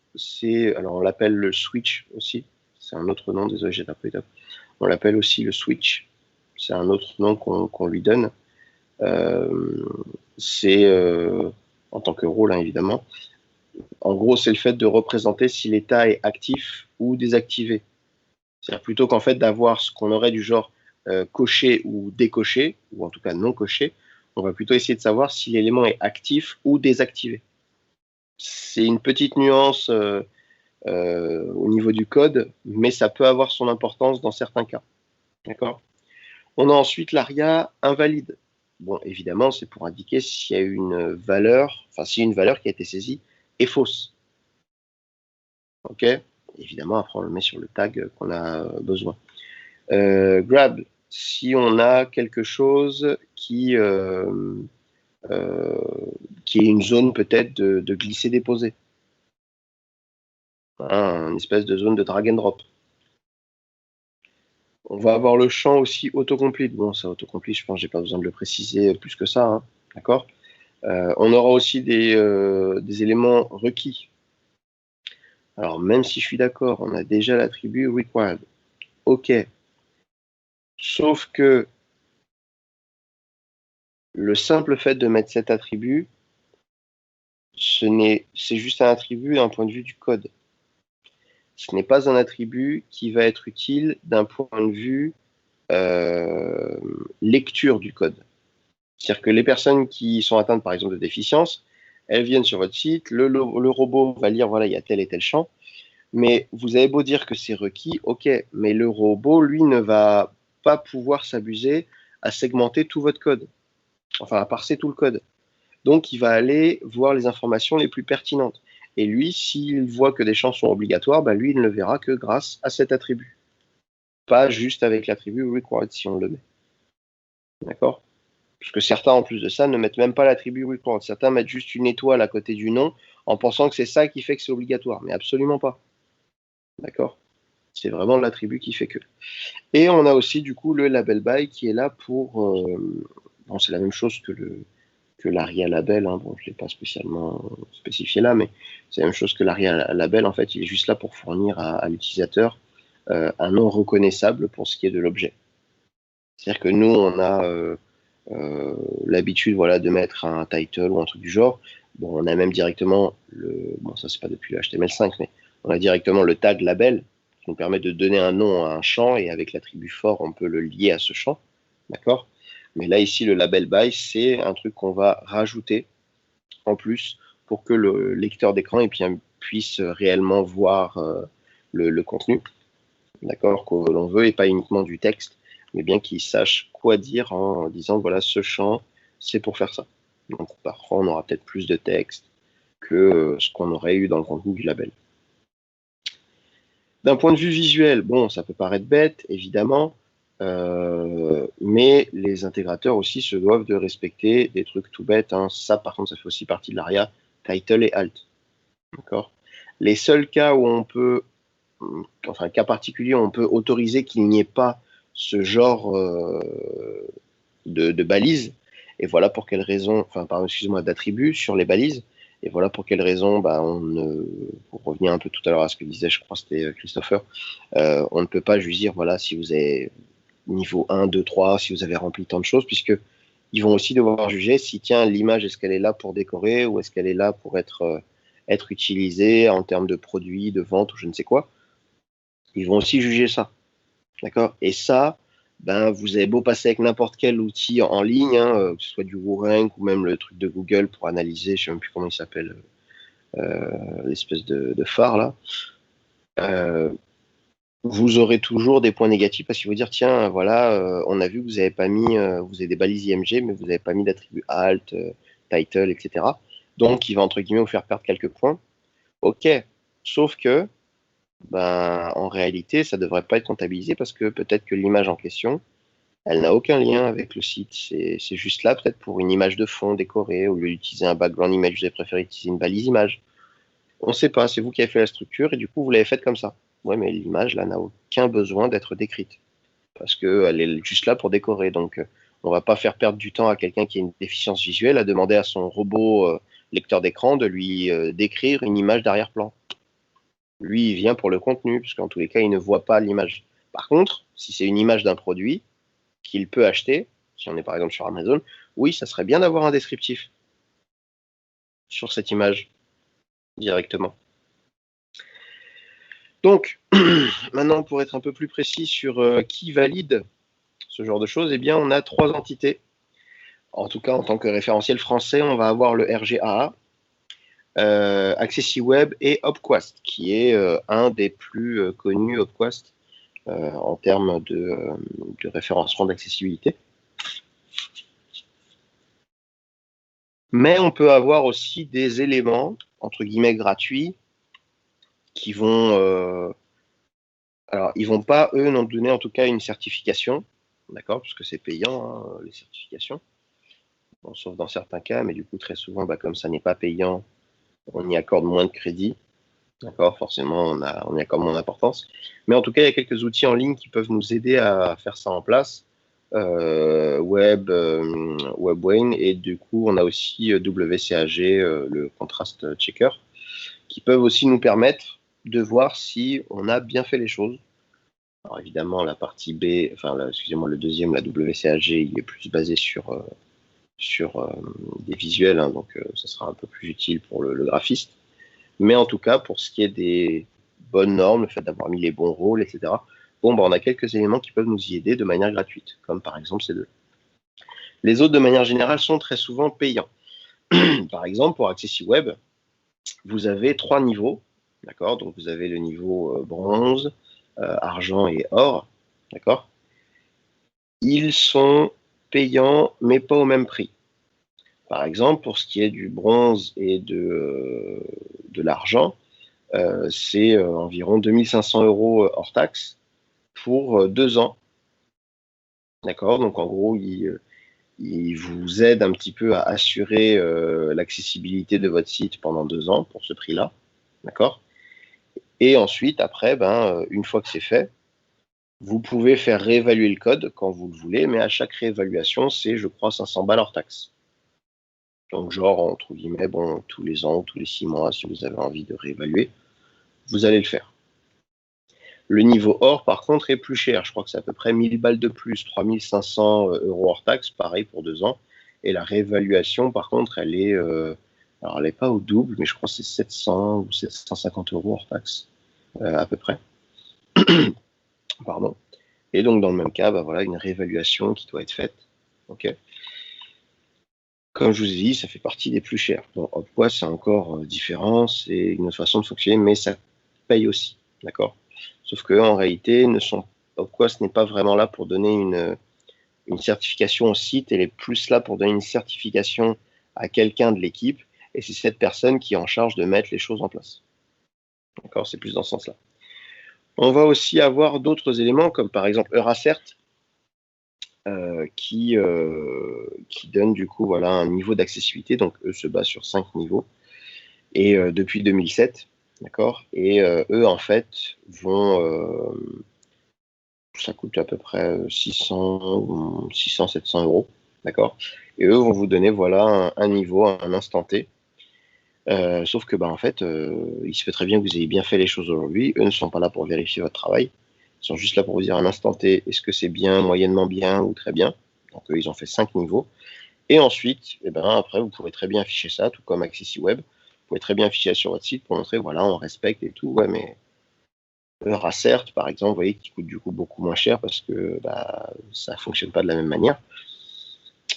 alors on l'appelle le switch aussi, c'est un autre nom, désolé j'ai tapé top. On l'appelle aussi le switch, c'est un autre nom qu'on lui donne. C'est en tant que rôle hein, évidemment. En gros, c'est le fait de représenter si l'état est actif ou désactivé. C'est-à-dire plutôt qu'en fait d'avoir ce qu'on aurait du genre coché ou décoché, ou en tout cas non coché, on va plutôt essayer de savoir si l'élément est actif ou désactivé. C'est une petite nuance au niveau du code, mais ça peut avoir son importance dans certains cas. D'accord ? On a ensuite l'ARIA invalide. Bon, évidemment, c'est pour indiquer s'il y a une valeur, enfin, si une valeur qui a été saisie est fausse. OK ? Évidemment, après, on le met sur le tag qu'on a besoin. Grab, si on a quelque chose qui est une zone peut-être de glisser-déposer. Hein, une espèce de zone de drag and drop. On va avoir le champ aussi autocomplete. Bon, ça autocomplete, je pense que j'ai pas besoin de le préciser plus que ça. Hein. D'accord ? On aura aussi des éléments requis. Alors, même si je suis d'accord, on a déjà l'attribut required. OK. Sauf que le simple fait de mettre cet attribut, c'est juste un attribut d'un point de vue du code. Ce n'est pas un attribut qui va être utile d'un point de vue lecture du code. C'est-à-dire que les personnes qui sont atteintes, par exemple, de déficience, elles viennent sur votre site, le robot va lire, voilà, il y a tel et tel champ, mais vous avez beau dire que c'est requis, ok, mais le robot, lui, ne va pas pouvoir s'abuser à segmenter tout votre code, enfin à parser tout le code. Donc, il va aller voir les informations les plus pertinentes. Et lui, s'il voit que des champs sont obligatoires, bah, lui, il ne le verra que grâce à cet attribut. Pas juste avec l'attribut required si on le met. D'accord ? Parce que certains, en plus de ça, ne mettent même pas l'attribut required. Certains mettent juste une étoile à côté du nom en pensant que c'est ça qui fait que c'est obligatoire. Mais absolument pas. D'accord ? C'est vraiment l'attribut qui fait que. Et on a aussi, du coup, le label by qui est là pour... bon, c'est la même chose que l'ARIA label. Hein. Bon, je ne l'ai pas spécialement spécifié là, mais c'est la même chose que l'ARIA label. En fait, il est juste là pour fournir à l'utilisateur un nom reconnaissable pour ce qui est de l'objet. C'est-à-dire que nous, on a l'habitude voilà, de mettre un title ou un truc du genre. Bon, on a même directement bon, ça c'est pas depuis le HTML5, mais on a directement le tag label qui nous permet de donner un nom à un champ et avec l'attribut for, on peut le lier à ce champ. D'accord? Mais là, ici, le label by, c'est un truc qu'on va rajouter en plus pour que le lecteur d'écran puisse réellement voir le contenu, d'accord, que l'on veut et pas uniquement du texte, mais bien qu'il sache quoi dire en disant voilà, ce champ, c'est pour faire ça. Donc parfois, on aura peut-être plus de texte que ce qu'on aurait eu dans le contenu du label. D'un point de vue visuel, bon, ça peut paraître bête, évidemment, mais les intégrateurs aussi se doivent de respecter des trucs tout bêtes. Hein. Ça, par contre, ça fait aussi partie de l'ARIA, title et alt. D'accord. Les seuls cas où on peut, enfin, cas particuliers, où on peut autoriser qu'il n'y ait pas ce genre de balises, et voilà pour quelle raison, enfin, pardon, excusez-moi, d'attributs sur les balises, et voilà pour quelle raison, bah, pour revenir un peu tout à l'heure à ce que disait, je crois, c'était Christopher, on ne peut pas juste dire, voilà, si vous avez niveau 1, 2, 3, si vous avez rempli tant de choses, puisque ils vont aussi devoir juger si, tiens, l'image, est-ce qu'elle est là pour décorer ou est-ce qu'elle est là pour être utilisée en termes de produits, de vente ou je ne sais quoi. Ils vont aussi juger ça. D'accord? Et ça, ben, vous avez beau passer avec n'importe quel outil en ligne, hein, que ce soit du WooRank ou même le truc de Google pour analyser, je ne sais même plus comment il s'appelle, l'espèce de phare là. Vous aurez toujours des points négatifs parce qu'il faut dire tiens, voilà, on a vu que vous avez pas mis, vous avez des balises IMG, mais vous n'avez pas mis d'attribut alt, title, etc. Donc, il va entre guillemets vous faire perdre quelques points. Ok, sauf que, ben, en réalité, ça ne devrait pas être comptabilisé parce que peut-être que l'image en question, elle n'a aucun lien avec le site. C'est juste là peut-être pour une image de fond décorée, au lieu d'utiliser un background image, vous avez préféré utiliser une balise image. On ne sait pas, c'est vous qui avez fait la structure et du coup, vous l'avez faite comme ça. Ouais, mais l'image, là, n'a aucun besoin d'être décrite. Parce qu'elle est juste là pour décorer. Donc, on ne va pas faire perdre du temps à quelqu'un qui a une déficience visuelle à demander à son robot lecteur d'écran de lui décrire une image d'arrière-plan. Lui, il vient pour le contenu, puisqu'en tous les cas, il ne voit pas l'image. Par contre, si c'est une image d'un produit qu'il peut acheter, si on est par exemple sur Amazon, oui, ça serait bien d'avoir un descriptif sur cette image directement. Donc, maintenant, pour être un peu plus précis sur qui valide ce genre de choses, eh bien, on a 3 entités. En tout cas, en tant que référentiel français, on va avoir le RGAA, AccessiWeb et Opquast, qui est un des plus connus, Opquast, en termes de référencement d'accessibilité. Mais on peut avoir aussi des éléments, entre guillemets, gratuits, qui vont... alors, ils vont pas, eux, nous donner en tout cas une certification, d'accord, parce que c'est payant, hein, les certifications. Bon, sauf dans certains cas, mais du coup, très souvent, bah, comme ça n'est pas payant, on y accorde moins de crédit. D'accord, forcément, on y accorde moins d'importance. Mais en tout cas, il y a quelques outils en ligne qui peuvent nous aider à faire ça en place. WebWayne, et du coup, on a aussi WCAG, le Contrast Checker, qui peuvent aussi nous permettre de voir si on a bien fait les choses. Alors évidemment, la partie B, enfin, excusez-moi, le deuxième, la WCAG, il est plus basé sur des visuels, hein, donc ça sera un peu plus utile pour le graphiste. Mais en tout cas, pour ce qui est des bonnes normes, le fait d'avoir mis les bons rôles, etc., bon, bah, on a quelques éléments qui peuvent nous y aider de manière gratuite, comme par exemple ces deux. Les autres, de manière générale, sont très souvent payants. Par exemple, pour AccessiWeb, vous avez 3 niveaux, d'accord? Donc, vous avez le niveau bronze, argent et or, d'accord? Ils sont payants, mais pas au même prix. Par exemple, pour ce qui est du bronze et de l'argent, c'est environ 2500 € hors taxe pour 2 ans. D'accord? Donc, en gros, il vous aide un petit peu à assurer l'accessibilité de votre site pendant 2 ans pour ce prix-là. D'accord? Et ensuite, après, ben, une fois que c'est fait, vous pouvez faire réévaluer le code quand vous le voulez, mais à chaque réévaluation, c'est, je crois, 500 balles hors taxe. Donc, genre, entre guillemets, bon, tous les ans, tous les 6 mois, si vous avez envie de réévaluer, vous allez le faire. Le niveau or, par contre, est plus cher. Je crois que c'est à peu près 1000 balles de plus, 3500 € hors taxe, pareil pour 2 ans. Et la réévaluation, par contre, elle est Alors, elle n'est pas au double, mais je crois que c'est 700 ou 750 euros hors taxe, à peu près. Pardon. Et donc, dans le même cas, bah, voilà, une réévaluation qui doit être faite. Ok. Comme je vous ai dit, ça fait partie des plus chers. Bon, Hopquest, c'est encore différent, c'est une autre façon de fonctionner, mais ça paye aussi. D'accord. Sauf qu'en réalité, Hopquest n'est pas vraiment là pour donner une certification au site, elle est plus là pour donner une certification à quelqu'un de l'équipe, et c'est cette personne qui est en charge de mettre les choses en place. D'accord, c'est plus dans ce sens-là. On va aussi avoir d'autres éléments, comme par exemple Euracert, qui donne du coup voilà, un niveau d'accessibilité. Donc eux se basent sur 5 niveaux, et depuis 2007, d'accord. Et eux en fait ça coûte à peu près 600, 700 euros, d'accord. Et eux vont vous donner voilà un niveau, un instant T. Sauf que bah en fait, il se peut très bien que vous ayez bien fait les choses aujourd'hui. Eux ne sont pas là pour vérifier votre travail. Ils sont juste là pour vous dire un instant T, est-ce que c'est bien, moyennement bien ou très bien. Donc eux, ils ont fait 5 niveaux. Et ensuite, eh ben, après, vous pourrez très bien afficher ça, tout comme AccessiWeb. Vous pouvez très bien afficher ça sur votre site pour montrer, voilà, on respecte et tout. Ouais, mais Racert, par exemple, vous voyez, qui coûte du coup beaucoup moins cher parce que bah, ça ne fonctionne pas de la même manière.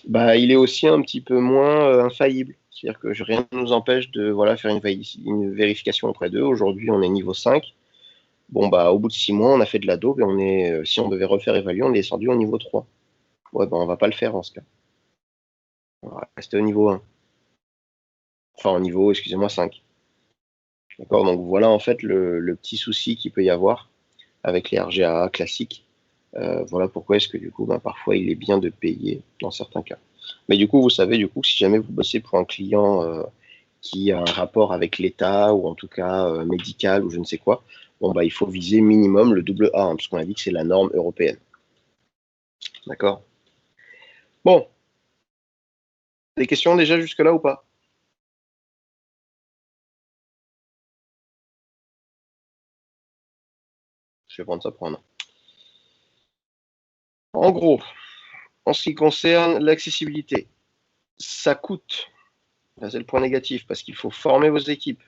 Bah, il est aussi un petit peu moins infaillible. C'est-à-dire que rien ne nous empêche de voilà, faire une vérification auprès d'eux. Aujourd'hui, on est niveau 5. Bon, bah, au bout de 6 mois, on a fait de la daube et si on devait refaire évaluer, on est descendu au niveau 3. Ouais, bah, on va pas le faire en ce cas. On va rester au niveau 1. Enfin, au niveau, excusez-moi, 5. D'accord, donc voilà en fait le petit souci qu'il peut y avoir avec les RGAA classiques. Voilà pourquoi est-ce que du coup, ben, parfois il est bien de payer dans certains cas. Mais du coup, vous savez, du coup, si jamais vous bossez pour un client qui a un rapport avec l'État ou en tout cas médical ou je ne sais quoi, bon bah il faut viser minimum le double A, hein, parce qu'on a dit que c'est la norme européenne. D'accord. Bon, des questions déjà jusque-là ou pas? Je vais prendre ça pour un an. En gros, en ce qui concerne l'accessibilité, ça coûte. Là, c'est le point négatif, parce qu'il faut former vos équipes.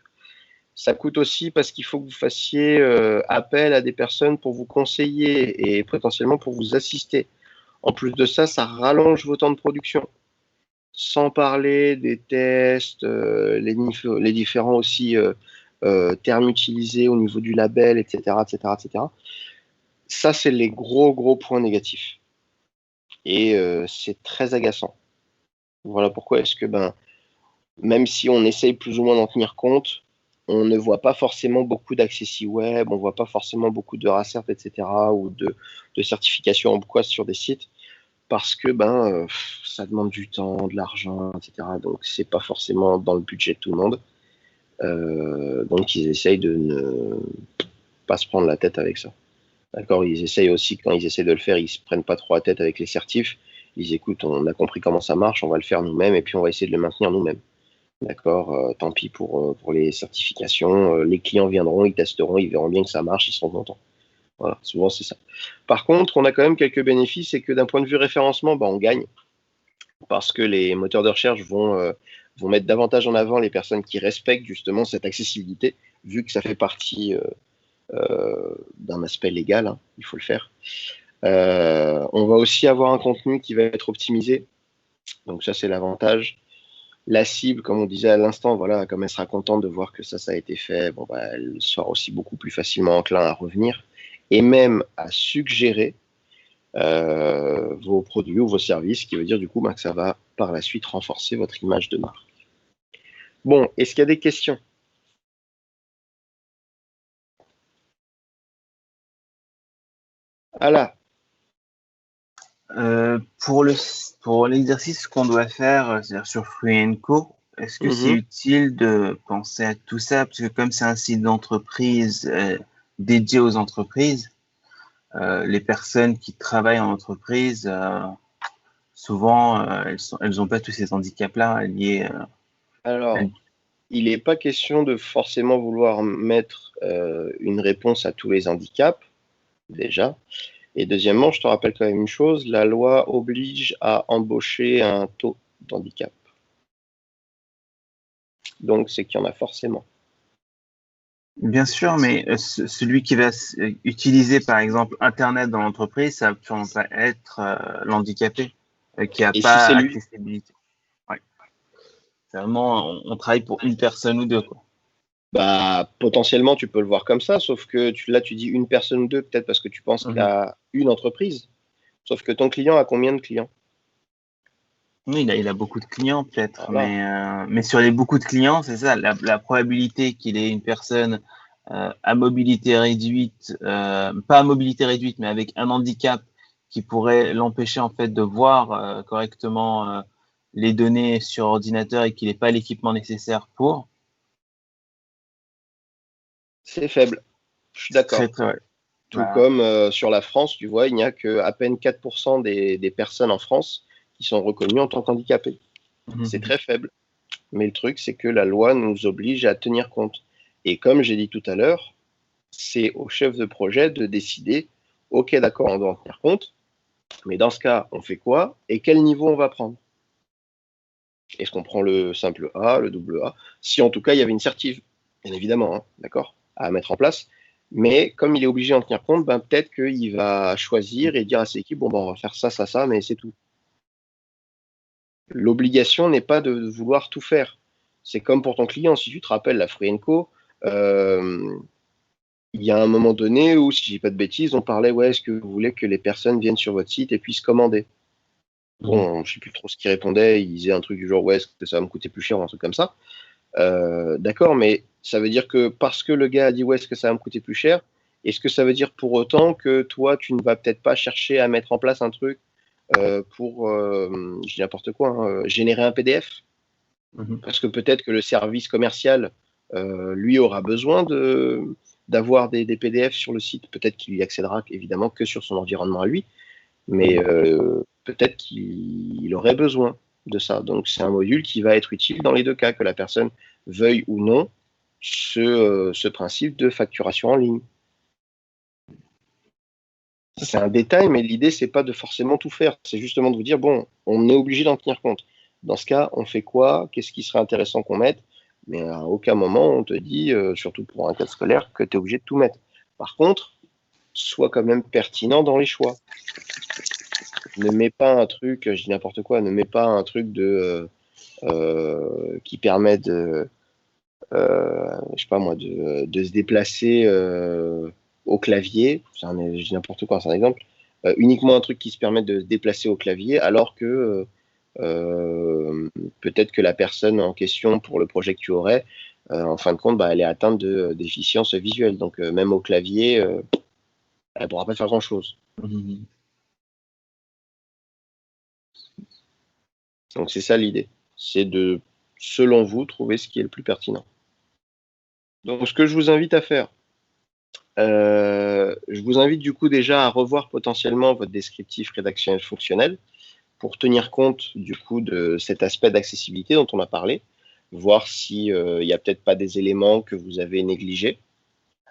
Ça coûte aussi parce qu'il faut que vous fassiez appel à des personnes pour vous conseiller et potentiellement pour vous assister. En plus de ça, ça rallonge vos temps de production. Sans parler des tests, les différents aussi termes utilisés au niveau du label, etc., etc., etc. Ça, c'est les gros points négatifs. Et c'est très agaçant. Voilà pourquoi est-ce que, ben, même si on essaye plus ou moins d'en tenir compte, on ne voit pas forcément beaucoup d'accessi-web, on ne voit pas forcément beaucoup de RACERT, etc., ou de certification en quoi sur des sites, parce que ben, ça demande du temps, de l'argent, etc. Donc, c'est pas forcément dans le budget de tout le monde. Donc, ils essayent de ne pas se prendre la tête avec ça. D'accord. Ils essayent aussi, quand ils essayent de le faire, ils se prennent pas trop la tête avec les certifs. Ils écoutent, on a compris comment ça marche, on va le faire nous-mêmes, et puis on va essayer de le maintenir nous-mêmes. D'accord, tant pis pour les certifications. Les clients viendront, ils testeront, ils verront bien que ça marche, ils seront contents. Voilà, souvent c'est ça. Par contre, on a quand même quelques bénéfices, c'est que d'un point de vue référencement, bah, on gagne parce que les moteurs de recherche vont mettre davantage en avant les personnes qui respectent justement cette accessibilité, vu que ça fait partie d'un aspect légal, hein, il faut le faire. On va aussi avoir un contenu qui va être optimisé, donc ça c'est l'avantage. La cible, comme on disait à l'instant, voilà, comme elle sera contente de voir que ça a été fait, bon, bah, elle sera aussi beaucoup plus facilement enclin à revenir et même à suggérer vos produits ou vos services, ce qui veut dire du coup bah, que ça va par la suite renforcer votre image de marque. Bon, est-ce qu'il y a des questions? Ah là, Pour l'exercice qu'on doit faire, c'est-à-dire sur Free Co, est-ce que c'est utile de penser à tout ça? Parce que comme c'est un site d'entreprise dédié aux entreprises, les personnes qui travaillent en entreprise, souvent, elles ont pas tous ces handicaps-là liés. alors, il n'est pas question de forcément vouloir mettre une réponse à tous les handicaps, déjà. Et deuxièmement, je te rappelle quand même une chose, la loi oblige à embaucher un taux d'handicap. donc c'est qu'il y en a forcément. Bien sûr, mais celui qui va utiliser, par exemple, Internet dans l'entreprise, ça va pas être l'handicapé qui n'a pas si lui... accessibilité. Ouais. C'est vraiment, on travaille pour une personne ou deux, quoi. Bah, potentiellement, tu peux le voir comme ça, sauf que là, tu dis une personne ou deux, peut-être parce que tu penses qu'il a une entreprise. Sauf que ton client a combien de clients? Oui, il a beaucoup de clients, peut-être, voilà. mais sur les beaucoup de clients, c'est ça, la probabilité qu'il ait une personne à mobilité réduite, pas à mobilité réduite, mais avec un handicap qui pourrait l'empêcher en fait de voir correctement les données sur ordinateur et qu'il n'ait pas l'équipement nécessaire pour. C'est faible. Je suis d'accord. Ouais. Tout comme sur la France, tu vois, il n'y a qu'à peine 4% des personnes en France qui sont reconnues en tant qu'handicapées. C'est très faible. Mais le truc, c'est que la loi nous oblige à tenir compte. Et comme j'ai dit tout à l'heure, c'est au chef de projet de décider, ok, d'accord, on doit en tenir compte, mais dans ce cas, on fait quoi et quel niveau on va prendre? Est-ce qu'on prend le simple A, le double A? Si en tout cas, il y avait une certif, bien évidemment, hein, d'accord, à mettre en place. Mais comme il est obligé d'en tenir compte, ben, peut-être qu'il va choisir et dire à ses équipes, bon, ben, on va faire ça, ça, ça, mais c'est tout. L'obligation n'est pas de vouloir tout faire. C'est comme pour ton client, si tu te rappelles la Free Co, il y a un moment donné où, si je dis pas de bêtises, on parlait, ouais, est-ce que vous voulez que les personnes viennent sur votre site et puissent commander? Bon, je sais plus trop ce qu'ils répondaient, ils disaient un truc du genre, ouais, est-ce que ça va me coûter plus cher ou un truc comme ça? D'accord, mais ça veut dire que parce que le gars a dit, ouais, est-ce que ça va me coûter plus cher? Est-ce que ça veut dire pour autant que toi, tu ne vas peut-être pas chercher à mettre en place un truc pour, je dis n'importe quoi, hein, générer un PDF? Parce que peut-être que le service commercial, lui, aura besoin d'avoir des PDF sur le site. Peut-être qu'il y accédera évidemment que sur son environnement à lui, mais peut-être qu'il aurait besoin de ça. Donc c'est un module qui va être utile dans les deux cas, que la personne veuille ou non ce principe de facturation en ligne. C'est un détail, mais l'idée, c'est pas de forcément tout faire. C'est justement de vous dire, bon, on est obligé d'en tenir compte. Dans ce cas, on fait quoi? Qu'est-ce qui serait intéressant qu'on mette? Mais à aucun moment, on te dit, surtout pour un cadre scolaire, que tu es obligé de tout mettre. Par contre, sois quand même pertinent dans les choix. Ne mets pas un truc, je dis n'importe quoi, ne mets pas un truc qui permet de, je sais pas moi, de se déplacer au clavier. Je dis n'importe quoi, c'est un exemple. Uniquement un truc qui se permet de se déplacer au clavier, alors que peut-être que la personne en question pour le projet que tu aurais, en fin de compte, bah, elle est atteinte de déficience visuelle. Donc même au clavier, elle ne pourra pas faire grand-chose. Donc c'est ça l'idée. C'est de, selon vous, trouver ce qui est le plus pertinent. Donc ce que je vous invite à faire, je vous invite du coup déjà à revoir potentiellement votre descriptif rédactionnel fonctionnel pour tenir compte du coup de cet aspect d'accessibilité dont on a parlé, voir s'il n'y a peut-être pas des éléments que vous avez négligés.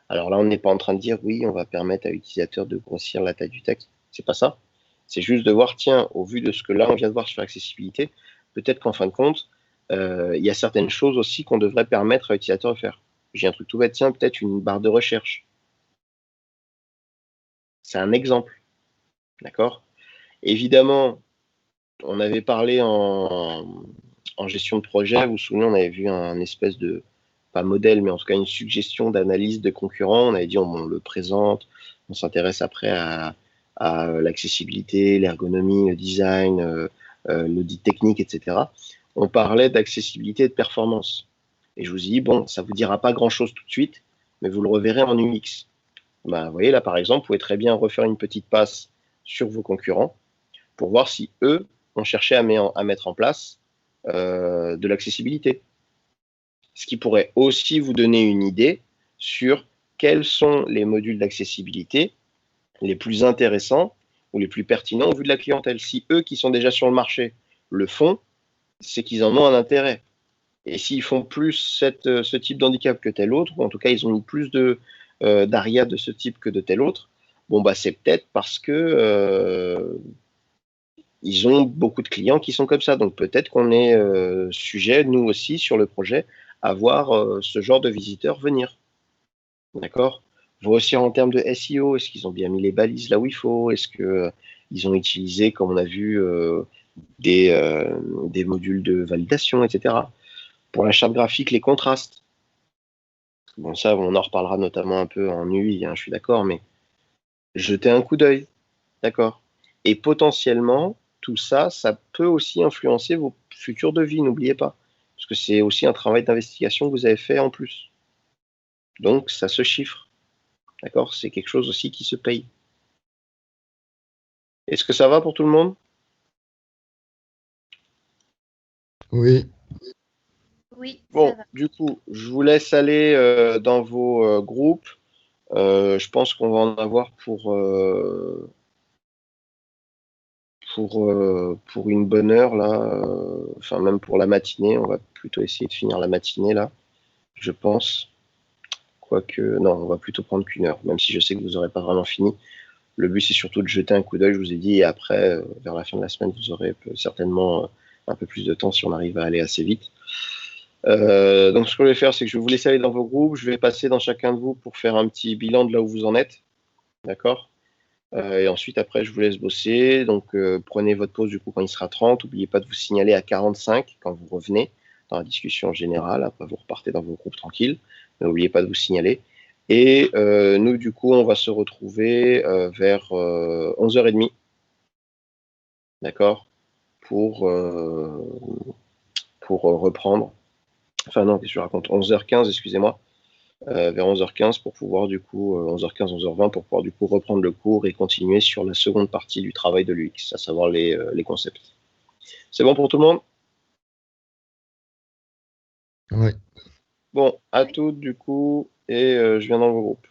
Alors là, on n'est pas en train de dire oui, on va permettre à l'utilisateur de grossir la taille du texte. C'est pas ça. C'est juste de voir, tiens, au vu de ce que là on vient de voir sur l'accessibilité, peut-être qu'en fin de compte, il y a certaines choses aussi qu'on devrait permettre à l'utilisateur de faire. J'ai un truc tout bête, tiens, peut-être une barre de recherche. C'est un exemple. D'accord? Évidemment, on avait parlé en gestion de projet, vous vous souvenez, on avait vu un espèce de, pas modèle, mais en tout cas une suggestion d'analyse de concurrents. On avait dit on le présente, on s'intéresse après à l'accessibilité, l'ergonomie, le design, l'audit technique, etc. On parlait d'accessibilité et de performance. Et je vous ai dit, bon, ça ne vous dira pas grand-chose tout de suite, mais vous le reverrez en UX. Bah, vous voyez, là, par exemple, vous pouvez très bien refaire une petite passe sur vos concurrents pour voir si eux ont cherché à mettre en place de l'accessibilité. Ce qui pourrait aussi vous donner une idée sur quels sont les modules d'accessibilité les plus intéressants ou les plus pertinents au vu de la clientèle. Si eux qui sont déjà sur le marché le font, c'est qu'ils en ont un intérêt. Et s'ils font plus ce type d'handicap que tel autre, ou en tout cas ils ont mis plus d'ARIA de ce type que de tel autre, bon bah c'est peut-être parce que ils ont beaucoup de clients qui sont comme ça. Donc peut-être qu'on est sujet, nous aussi, sur le projet, à voir ce genre de visiteurs venir. D'accord? Voir aussi en termes de SEO, est-ce qu'ils ont bien mis les balises là où il faut? Est-ce que ils ont utilisé, comme on a vu, des modules de validation, etc. Pour la charte graphique, les contrastes. Bon, ça, on en reparlera notamment un peu en UI, hein, je suis d'accord, mais jetez un coup d'œil, d'accord? Et potentiellement, tout ça, ça peut aussi influencer vos futurs devis, n'oubliez pas. Parce que c'est aussi un travail d'investigation que vous avez fait en plus. Donc, ça se chiffre, d'accord? C'est quelque chose aussi qui se paye. Est-ce que ça va pour tout le monde? Oui. Oui, ça Bon, va. du coup, je vous laisse aller dans vos groupes. Je pense qu'on va en avoir pour une bonne heure là, enfin même pour la matinée. On va plutôt essayer de finir la matinée là, je pense. Quoique, non, on va plutôt prendre qu'une heure, même si je sais que vous n'aurez pas vraiment fini. Le but, c'est surtout de jeter un coup d'œil, je vous ai dit, et après, vers la fin de la semaine, vous aurez certainement un peu plus de temps si on arrive à aller assez vite. Donc, ce que je vais faire, c'est que je vais vous laisser aller dans vos groupes. Je vais passer dans chacun de vous pour faire un petit bilan de là où vous en êtes. D'accord? Et ensuite, après, je vous laisse bosser. Donc, prenez votre pause du coup quand il sera 30. N'oubliez pas de vous signaler à 45 quand vous revenez dans la discussion générale. Après, vous repartez dans vos groupes tranquilles. N'oubliez pas de vous signaler. Et nous, du coup, on va se retrouver vers 11h30. D'accord? Pour reprendre. Enfin, non, qu'est-ce que je raconte? 11h15, excusez-moi. Vers 11h15 pour pouvoir du coup, 11h15, 11h20 pour pouvoir du coup reprendre le cours et continuer sur la seconde partie du travail de l'UX, à savoir les concepts. C'est bon pour tout le monde? Oui. Bon, à Oui. toutes du coup, et je viens dans vos groupes.